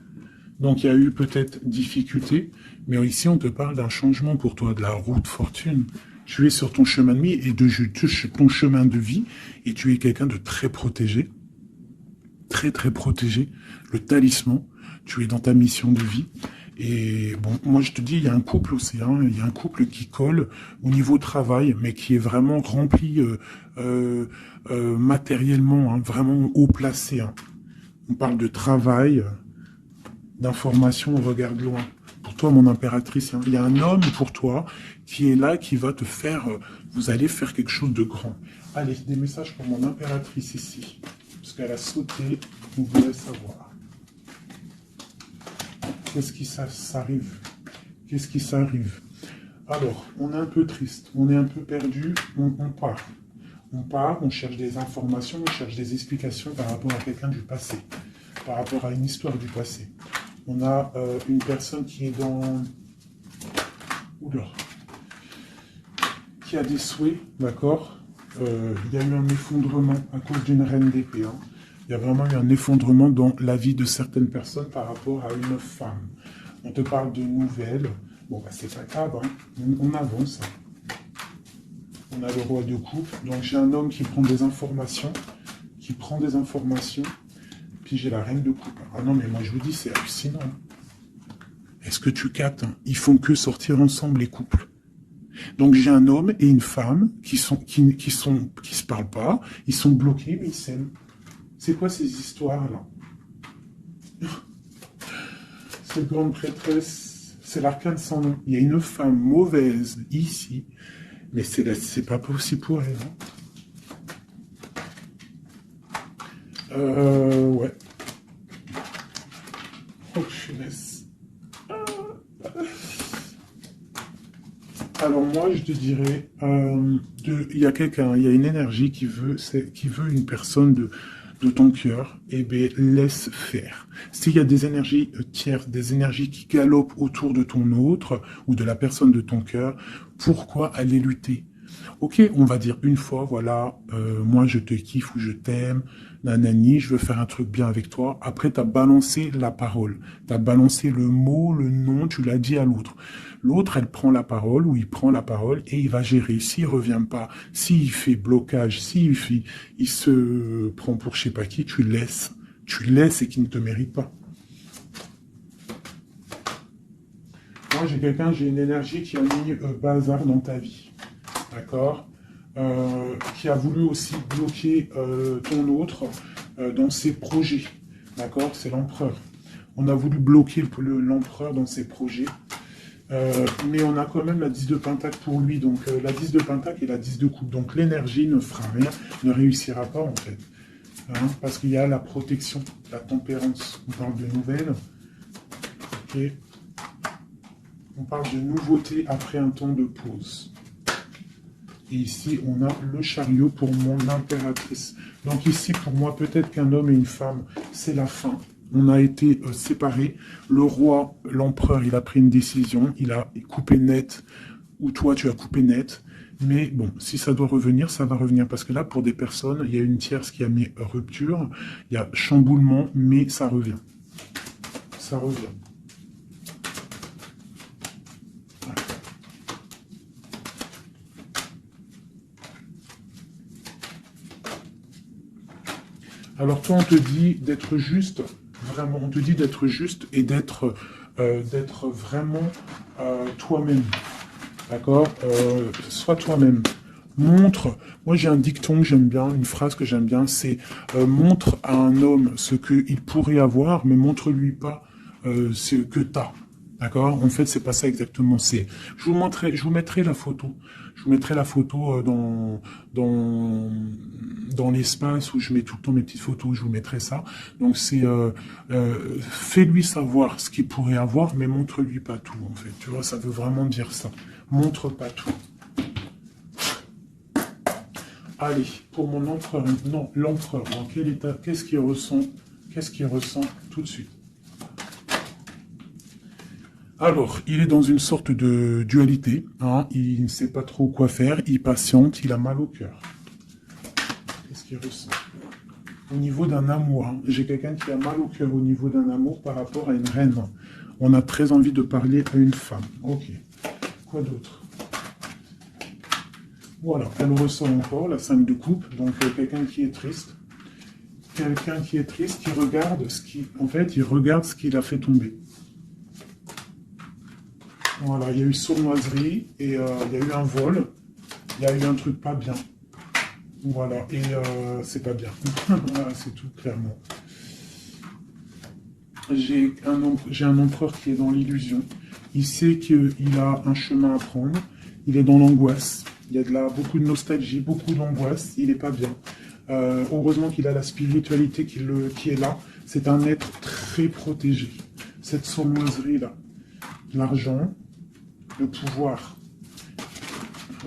Donc il y a eu peut-être difficulté, mais ici on te parle d'un changement pour toi, de la roue de fortune. Tu es sur ton chemin de vie et ton chemin de vie, et tu es quelqu'un de très protégé, très très protégé. Le talisman, tu es dans ta mission de vie. Et bon, moi je te dis, il y a un couple aussi, hein, il y a un couple qui colle au niveau travail, mais qui est vraiment rempli matériellement, hein, vraiment haut placé. Hein. On parle de travail, d'information, on regarde loin. Pour toi, mon impératrice, hein, il y a un homme pour toi qui est là, qui va te faire... vous allez faire quelque chose de grand. Allez, des messages pour mon impératrice ici. Parce qu'elle a sauté, on voulait savoir. Qu'est-ce qui s'arrive? Qu'est-ce qui s'arrive? Alors, on est un peu triste, on est un peu perdu, on part. On part, on cherche des informations, on cherche des explications par rapport à quelqu'un du passé, par rapport à une histoire du passé. On a une personne qui est dans... Oula. Qui a des souhaits, d'accord. Il y a eu un effondrement à cause d'une reine d'épée. Hein. Il y a vraiment eu un effondrement dans la vie de certaines personnes par rapport à une femme. On te parle de nouvelles. Bon, bah, c'est pas grave, hein. On avance. Hein. On a le roi de coupe. Donc j'ai un homme qui prend des informations. Puis j'ai la reine de coupe. Ah non, mais moi je vous dis, c'est hallucinant. Est-ce que tu captes? Ils font que sortir ensemble, les couples. Donc j'ai un homme et une femme qui se parlent pas. Ils sont bloqués, mais ils s'aiment. C'est quoi ces histoires-là? Cette grande prêtresse, c'est l'arcane sans nom. Il y a une femme mauvaise ici. Mais c'est pas possible pour elle. Hein. Ouais. Oh, punaise. Alors moi, je te dirais, il y a quelqu'un, il y a une énergie qui veut une personne de ton cœur, eh bien, laisse faire. S'il y a des énergies tierces, des énergies qui galopent autour de ton autre, ou de la personne de ton cœur, pourquoi aller lutter? Ok, on va dire une fois, voilà, moi je te kiffe ou je t'aime, nanani, je veux faire un truc bien avec toi. Après, tu as balancé la parole, tu as balancé le mot, le nom, tu l'as dit à l'autre. L'autre, elle prend la parole, ou il prend la parole, et il va gérer. S'il revient pas, s'il fait blocage, il se prend pour je sais pas qui, tu laisses. Tu laisses et qu'il ne te mérite pas. Moi, j'ai une énergie qui a mis bazar dans ta vie. D'accord, qui a voulu aussi bloquer ton autre dans ses projets. D'accord, c'est l'empereur. On a voulu bloquer l'empereur dans ses projets. Mais on a quand même la 10 de pentacle pour lui. Donc la 10 de pentacle et la 10 de coupe. Donc l'énergie ne fera rien, ne réussira pas en fait. Hein, parce qu'il y a la protection, la tempérance. On parle de nouvelles. Ok. On parle de nouveauté après un temps de pause. Et ici, on a le chariot pour mon impératrice. Donc ici, pour moi, peut-être qu'un homme et une femme, c'est la fin. On a été séparés. Le roi, l'empereur, il a pris une décision. Il a coupé net, ou toi, tu as coupé net. Mais bon, si ça doit revenir, ça va revenir. Parce que là, pour des personnes, il y a une tierce qui a mis rupture. Il y a chamboulement, mais ça revient. Ça revient. Alors toi, on te dit d'être juste, vraiment, on te dit d'être juste et d'être vraiment toi-même. D'accord. Sois toi-même. Montre, moi j'ai un dicton que j'aime bien, une phrase que j'aime bien, c'est montre à un homme ce qu'il pourrait avoir, mais montre-lui pas ce que t'as. D'accord. En fait, c'est pas ça exactement. Je vous mettrai la photo. Je vous mettrai la photo dans l'espace où je mets tout le temps mes petites photos. Je vous mettrai ça. Donc c'est fais-lui savoir ce qu'il pourrait avoir, mais montre-lui pas tout. En fait, tu vois, ça veut vraiment dire ça. Montre pas tout. Allez, pour mon empereur, non, l'empereur, dans quel état, qu'est-ce qu'il ressent tout de suite? Alors, il est dans une sorte de dualité, hein, il ne sait pas trop quoi faire, il patiente, il a mal au cœur. Qu'est-ce qu'il ressent? Au niveau d'un amour, hein, j'ai quelqu'un qui a mal au cœur au niveau d'un amour par rapport à une reine. On a très envie de parler à une femme. Ok. Quoi d'autre? Voilà, elle ressent encore la 5 de coupe, donc quelqu'un qui est triste. Quelqu'un qui est triste, qui regarde en fait, il regarde ce qu'il a fait tomber. Voilà, il y a eu sournoiserie, et il y a eu un vol, il y a eu un truc pas bien. Voilà, et c'est pas bien. Voilà, c'est tout, clairement. J'ai un empereur qui est dans l'illusion. Il sait qu'il a un chemin à prendre. Il est dans l'angoisse. Il y a beaucoup de nostalgie, beaucoup d'angoisse. Il n'est pas bien. Heureusement qu'il a la spiritualité qui est là. C'est un être très protégé. Cette sournoiserie-là. L'argent, le pouvoir.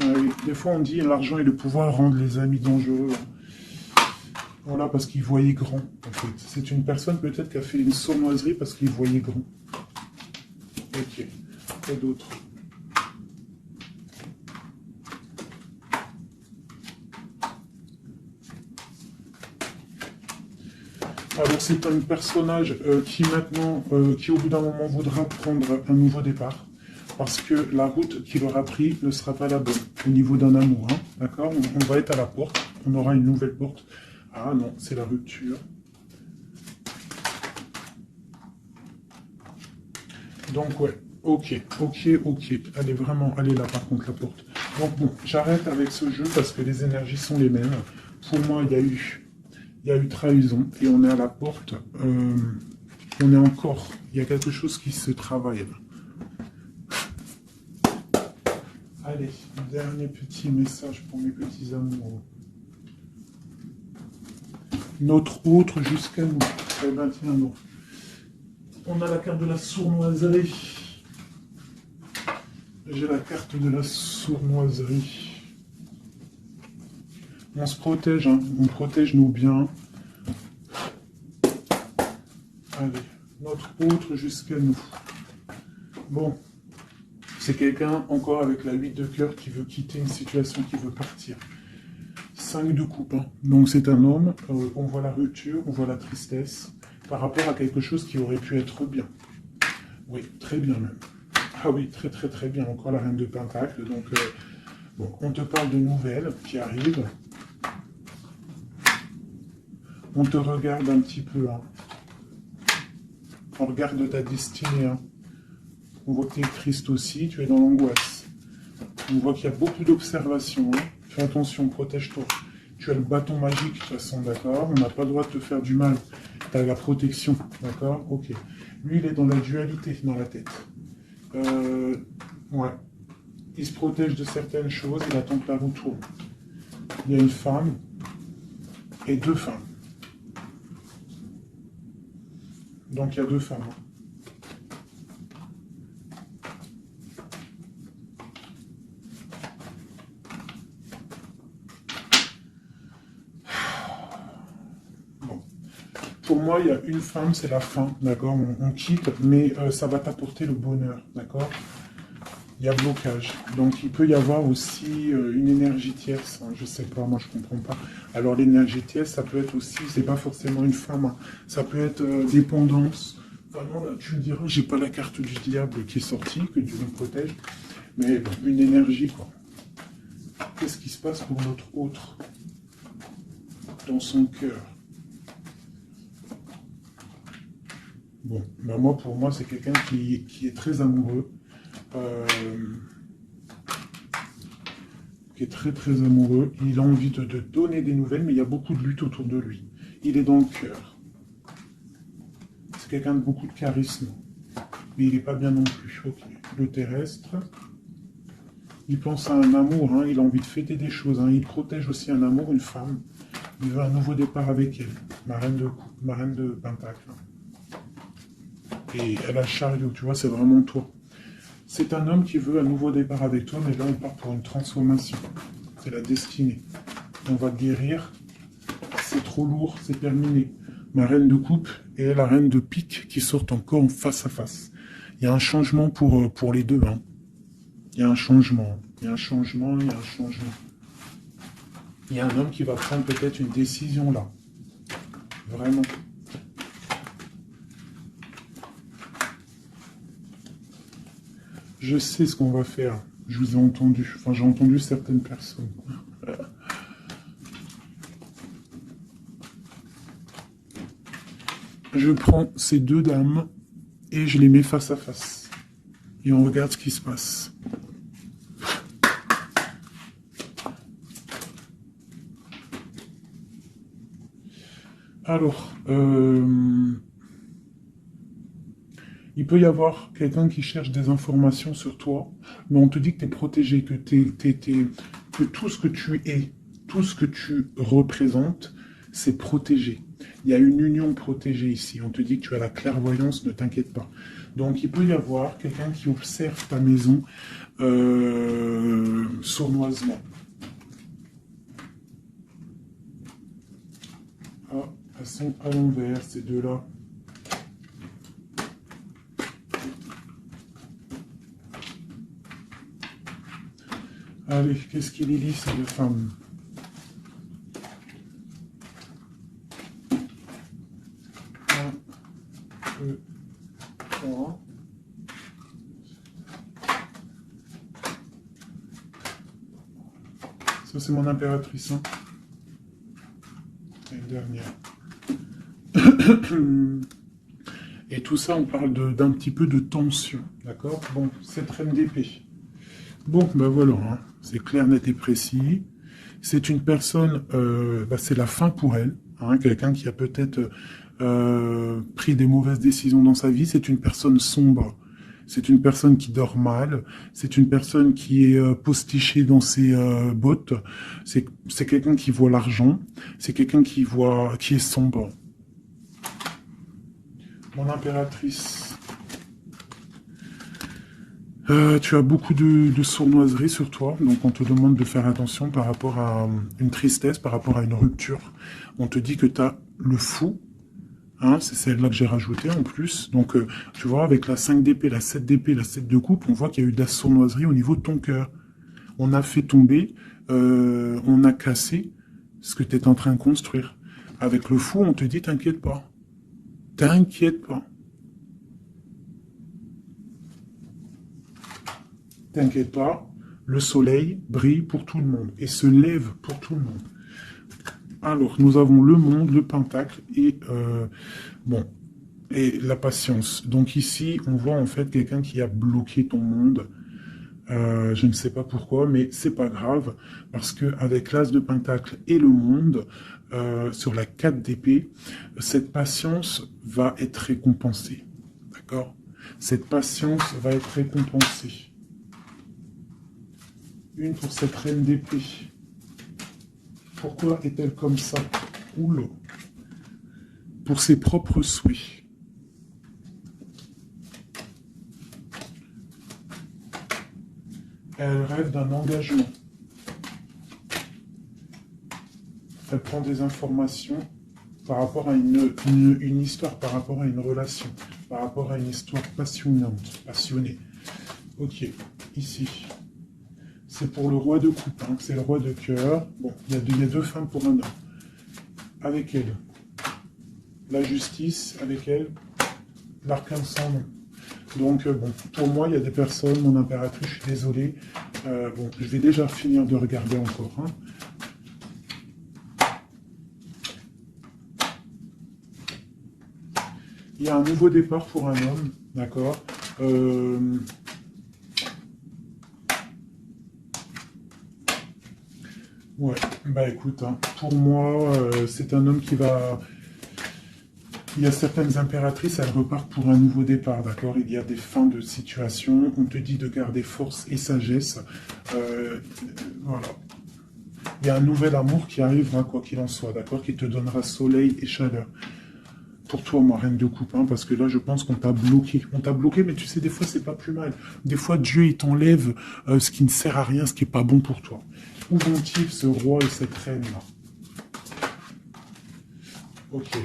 Oui, des fois, on dit l'argent et le pouvoir rendent les amis dangereux. Voilà, parce qu'il voyait grand, en fait. C'est une personne peut-être qui a fait une sournoiserie parce qu'il voyait grand. Ok. Et d'autres. Alors, c'est un personnage qui maintenant, qui au bout d'un moment voudra prendre un nouveau départ. Parce que la route qu'il aura pris ne sera pas la bonne au niveau d'un amour. Hein, d'accord, on va être à la porte. On aura une nouvelle porte. Ah non, c'est la rupture. Donc ouais, ok. Elle est vraiment, elle est là par contre la porte. Donc bon, j'arrête avec ce jeu parce que les énergies sont les mêmes. Pour moi, il y a eu trahison et on est à la porte. On est encore, il y a quelque chose qui se travaille là. Allez, dernier petit message pour mes petits amoureux. Notre autre jusqu'à nous. Eh ben tiens, non. On a la carte de la sournoiserie. J'ai la carte de la sournoiserie. On se protège, hein. On protège nos biens. Allez, notre autre jusqu'à nous. Bon. C'est quelqu'un, encore avec la 8 de cœur, qui veut quitter une situation, qui veut partir. 5 de coupe. Hein. Donc c'est un homme, on voit la rupture, on voit la tristesse, par rapport à quelque chose qui aurait pu être bien. Oui, très bien même. Ah oui, très bien. Encore la reine de pentacle. Donc, bon, on te parle de nouvelles qui arrivent. On te regarde un petit peu. Hein. On regarde ta destinée. Hein. On voit que tu es triste aussi, tu es dans l'angoisse. On voit qu'il y a beaucoup d'observations. Hein. Fais attention, protège-toi. Tu as le bâton magique, de toute façon, d'accord? On n'a pas le droit de te faire du mal. Tu as la protection, d'accord? Ok. Lui, il est dans la dualité, dans la tête. Euh, ouais. Il se protège de certaines choses, il attend que la roue tourne. Il y a une femme et deux femmes. Donc il y a deux femmes. Bon. Pour moi, il y a une femme, c'est la fin, d'accord, on quitte, mais ça va t'apporter le bonheur, d'accord. Il y a blocage. Donc il peut y avoir aussi une énergie tierce, hein, je sais pas, moi je comprends pas. Alors l'énergie tierce, ça peut être aussi, c'est pas forcément une femme, hein, ça peut être dépendance. Vraiment, là, tu me diras, j'ai pas la carte du diable qui est sortie, que Dieu nous protège, mais bon, une énergie, quoi. Qu'est-ce qui se passe pour notre autre dans son cœur? Bon, ben moi, pour moi, c'est quelqu'un qui est très amoureux, euh, qui est très très amoureux. Il a envie de donner des nouvelles, mais il y a beaucoup de lutte autour de lui. Il est dans le cœur. C'est quelqu'un de beaucoup de charisme, mais il n'est pas bien non plus. Ok. Le terrestre, il pense à un amour, hein, il a envie de fêter des choses, hein, il protège aussi un amour, une femme. Il veut un nouveau départ avec elle, ma reine de Pentacle. Et elle a le chariot, tu vois, c'est vraiment toi. C'est un homme qui veut un nouveau départ avec toi, mais là on part pour une transformation. C'est la destinée. On va guérir. C'est trop lourd, c'est terminé. Ma reine de coupe et la reine de pique qui sortent encore face à face. Il y a un changement pour les deux. Hein. Il y a un changement. Il y a un changement, il y a un changement. Il y a un homme qui va prendre peut-être une décision là. Vraiment. Je sais ce qu'on va faire. Je vous ai entendu. Enfin, j'ai entendu certaines personnes. Je prends ces deux dames et je les mets face à face. Et on regarde ce qui se passe. Alors, il peut y avoir quelqu'un qui cherche des informations sur toi, mais on te dit que tu es protégé, que tout ce que tu es, tout ce que tu représentes, c'est protégé. Il y a une union protégée ici. On te dit que tu as la clairvoyance, ne t'inquiète pas. Donc il peut y avoir quelqu'un qui observe ta maison sournoisement. Ah, elles sont à l'envers, ces deux-là. Allez, qu'est-ce qu'il est ces deux femmes? Un, deux, trois. Ça, c'est mon impératrice. Hein. Et une dernière. Et tout ça, on parle d'un petit peu de tension. D'accord. Bon, cette reine d'épée. Bon, ben voilà, hein. C'est clair, net et précis. C'est une personne, c'est la fin pour elle. Hein, quelqu'un qui a peut-être pris des mauvaises décisions dans sa vie. C'est une personne sombre. C'est une personne qui dort mal. C'est une personne qui est postichée dans ses bottes. C'est quelqu'un qui voit l'argent. C'est quelqu'un qui est sombre. Mon impératrice. Tu as beaucoup de sournoiserie sur toi, donc on te demande de faire attention par rapport à une tristesse, par rapport à une rupture. On te dit que tu as le fou, hein, c'est celle-là que j'ai rajoutée en plus. Donc, tu vois, avec la 5 d'épée, la 7 d'épée, la 7 de coupe, on voit qu'il y a eu de la sournoiserie au niveau de ton cœur. On a fait tomber, on a cassé ce que tu es en train de construire. Avec le fou, on te dit, t'inquiète pas. T'inquiète pas. T'inquiète pas, le soleil brille pour tout le monde et se lève pour tout le monde. Alors, nous avons le monde, le pentacle et et la patience. Donc ici, on voit en fait quelqu'un qui a bloqué ton monde. Je ne sais pas pourquoi, mais c'est pas grave parce que avec l'as de pentacle et le monde sur la 4 d'épée, cette patience va être récompensée. D'accord ? Cette patience va être récompensée. Une pour cette reine d'épée. Pourquoi est-elle comme ça? Oula. Pour ses propres souhaits. Elle rêve d'un engagement. Elle prend des informations par rapport à une histoire, par rapport à une relation, par rapport à une histoire passionnée. Ok, ici. C'est pour le roi de coupe, hein, c'est le roi de cœur. Bon, il y a deux femmes pour un homme. Avec elle, la justice, avec elle, l'arcane sans nom. Donc, bon, pour moi, il y a des personnes, mon impératrice, je suis désolé. Bon, je vais déjà finir de regarder encore. Hein. Il y a un nouveau départ pour un homme, d'accord. Ouais, bah écoute, hein, pour moi, c'est un homme qui va... Il y a certaines impératrices, elles repartent pour un nouveau départ, d'accord. Il y a des fins de situation, on te dit de garder force et sagesse. Voilà. Il y a un nouvel amour qui arrivera, quoi qu'il en soit, d'accord, qui te donnera soleil et chaleur. Pour toi, ma reine de coupe, hein, parce que là, je pense qu'on t'a bloqué. On t'a bloqué, mais tu sais, des fois, c'est pas plus mal. Des fois, Dieu, il t'enlève ce qui ne sert à rien, ce qui est pas bon pour toi. Où vont-ils, ce roi et cette reine-là? Ok.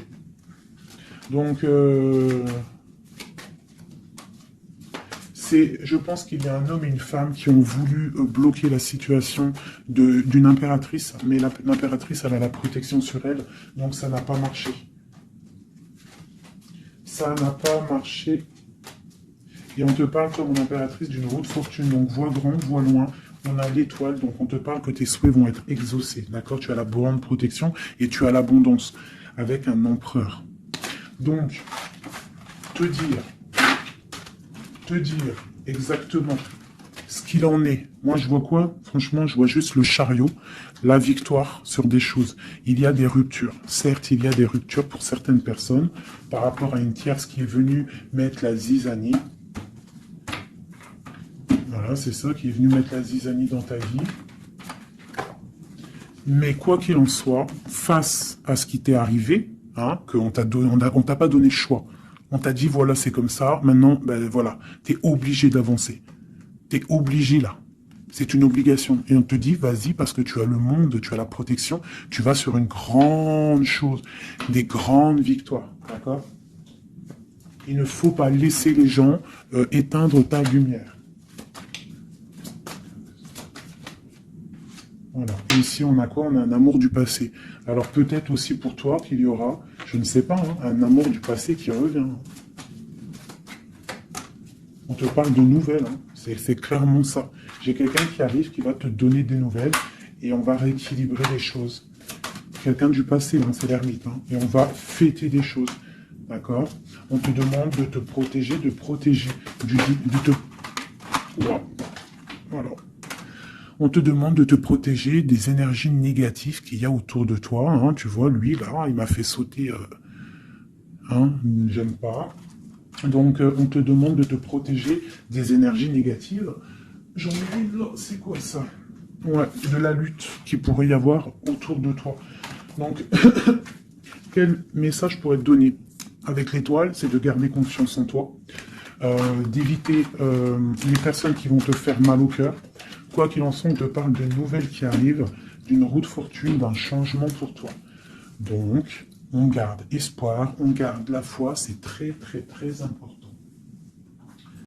Donc, je pense qu'il y a un homme et une femme qui ont voulu bloquer la situation d'une impératrice, mais l'impératrice, elle a la protection sur elle, donc ça n'a pas marché. Ça n'a pas marché. Et on te parle comme une impératrice d'une roue de fortune, donc voix grande, voix loin. On a l'étoile, donc on te parle que tes souhaits vont être exaucés, d'accord? Tu as la bonne protection et tu as l'abondance avec un empereur. Donc, te dire exactement ce qu'il en est. Moi, je vois quoi? Franchement, je vois juste le chariot, la victoire sur des choses. Il y a des ruptures. Certes, il y a des ruptures pour certaines personnes par rapport à une tierce qui est venue mettre la zizanie. Voilà, c'est ça, qui est venu mettre la zizanie dans ta vie. Mais quoi qu'il en soit, face à ce qui t'est arrivé, hein, qu'on t'a pas donné le choix. On t'a dit, voilà, c'est comme ça. Maintenant, ben voilà, t'es obligé d'avancer. T'es obligé là. C'est une obligation. Et on te dit, vas-y, parce que tu as le monde, tu as la protection, tu vas sur une grande chose, des grandes victoires. D'accord? Il ne faut pas laisser les gens éteindre ta lumière. Voilà. Et ici, on a quoi? On a un amour du passé. Alors peut-être aussi pour toi qu'il y aura, je ne sais pas, hein, un amour du passé qui revient. On te parle de nouvelles, hein. C'est clairement ça. J'ai quelqu'un qui arrive, qui va te donner des nouvelles, et on va rééquilibrer les choses. Quelqu'un du passé, hein, c'est l'ermite, hein, et on va fêter des choses. D'accord? On te demande de te protéger, Voilà. On te demande de te protéger des énergies négatives qu'il y a autour de toi. Hein. Tu vois, lui, là, il m'a fait sauter. Hein, j'aime pas. Donc, on te demande de te protéger des énergies négatives. J'en ai une là, c'est quoi ça? Ouais, de la lutte qu'il pourrait y avoir autour de toi. Donc, quel message pourrait te donner avec l'étoile? C'est de garder confiance en toi, d'éviter les personnes qui vont te faire mal au cœur. Quoi qu'il en soit, on te parle de nouvelles qui arrivent, d'une roue de fortune, d'un changement pour toi. Donc, on garde espoir, on garde la foi, c'est très, très, très important.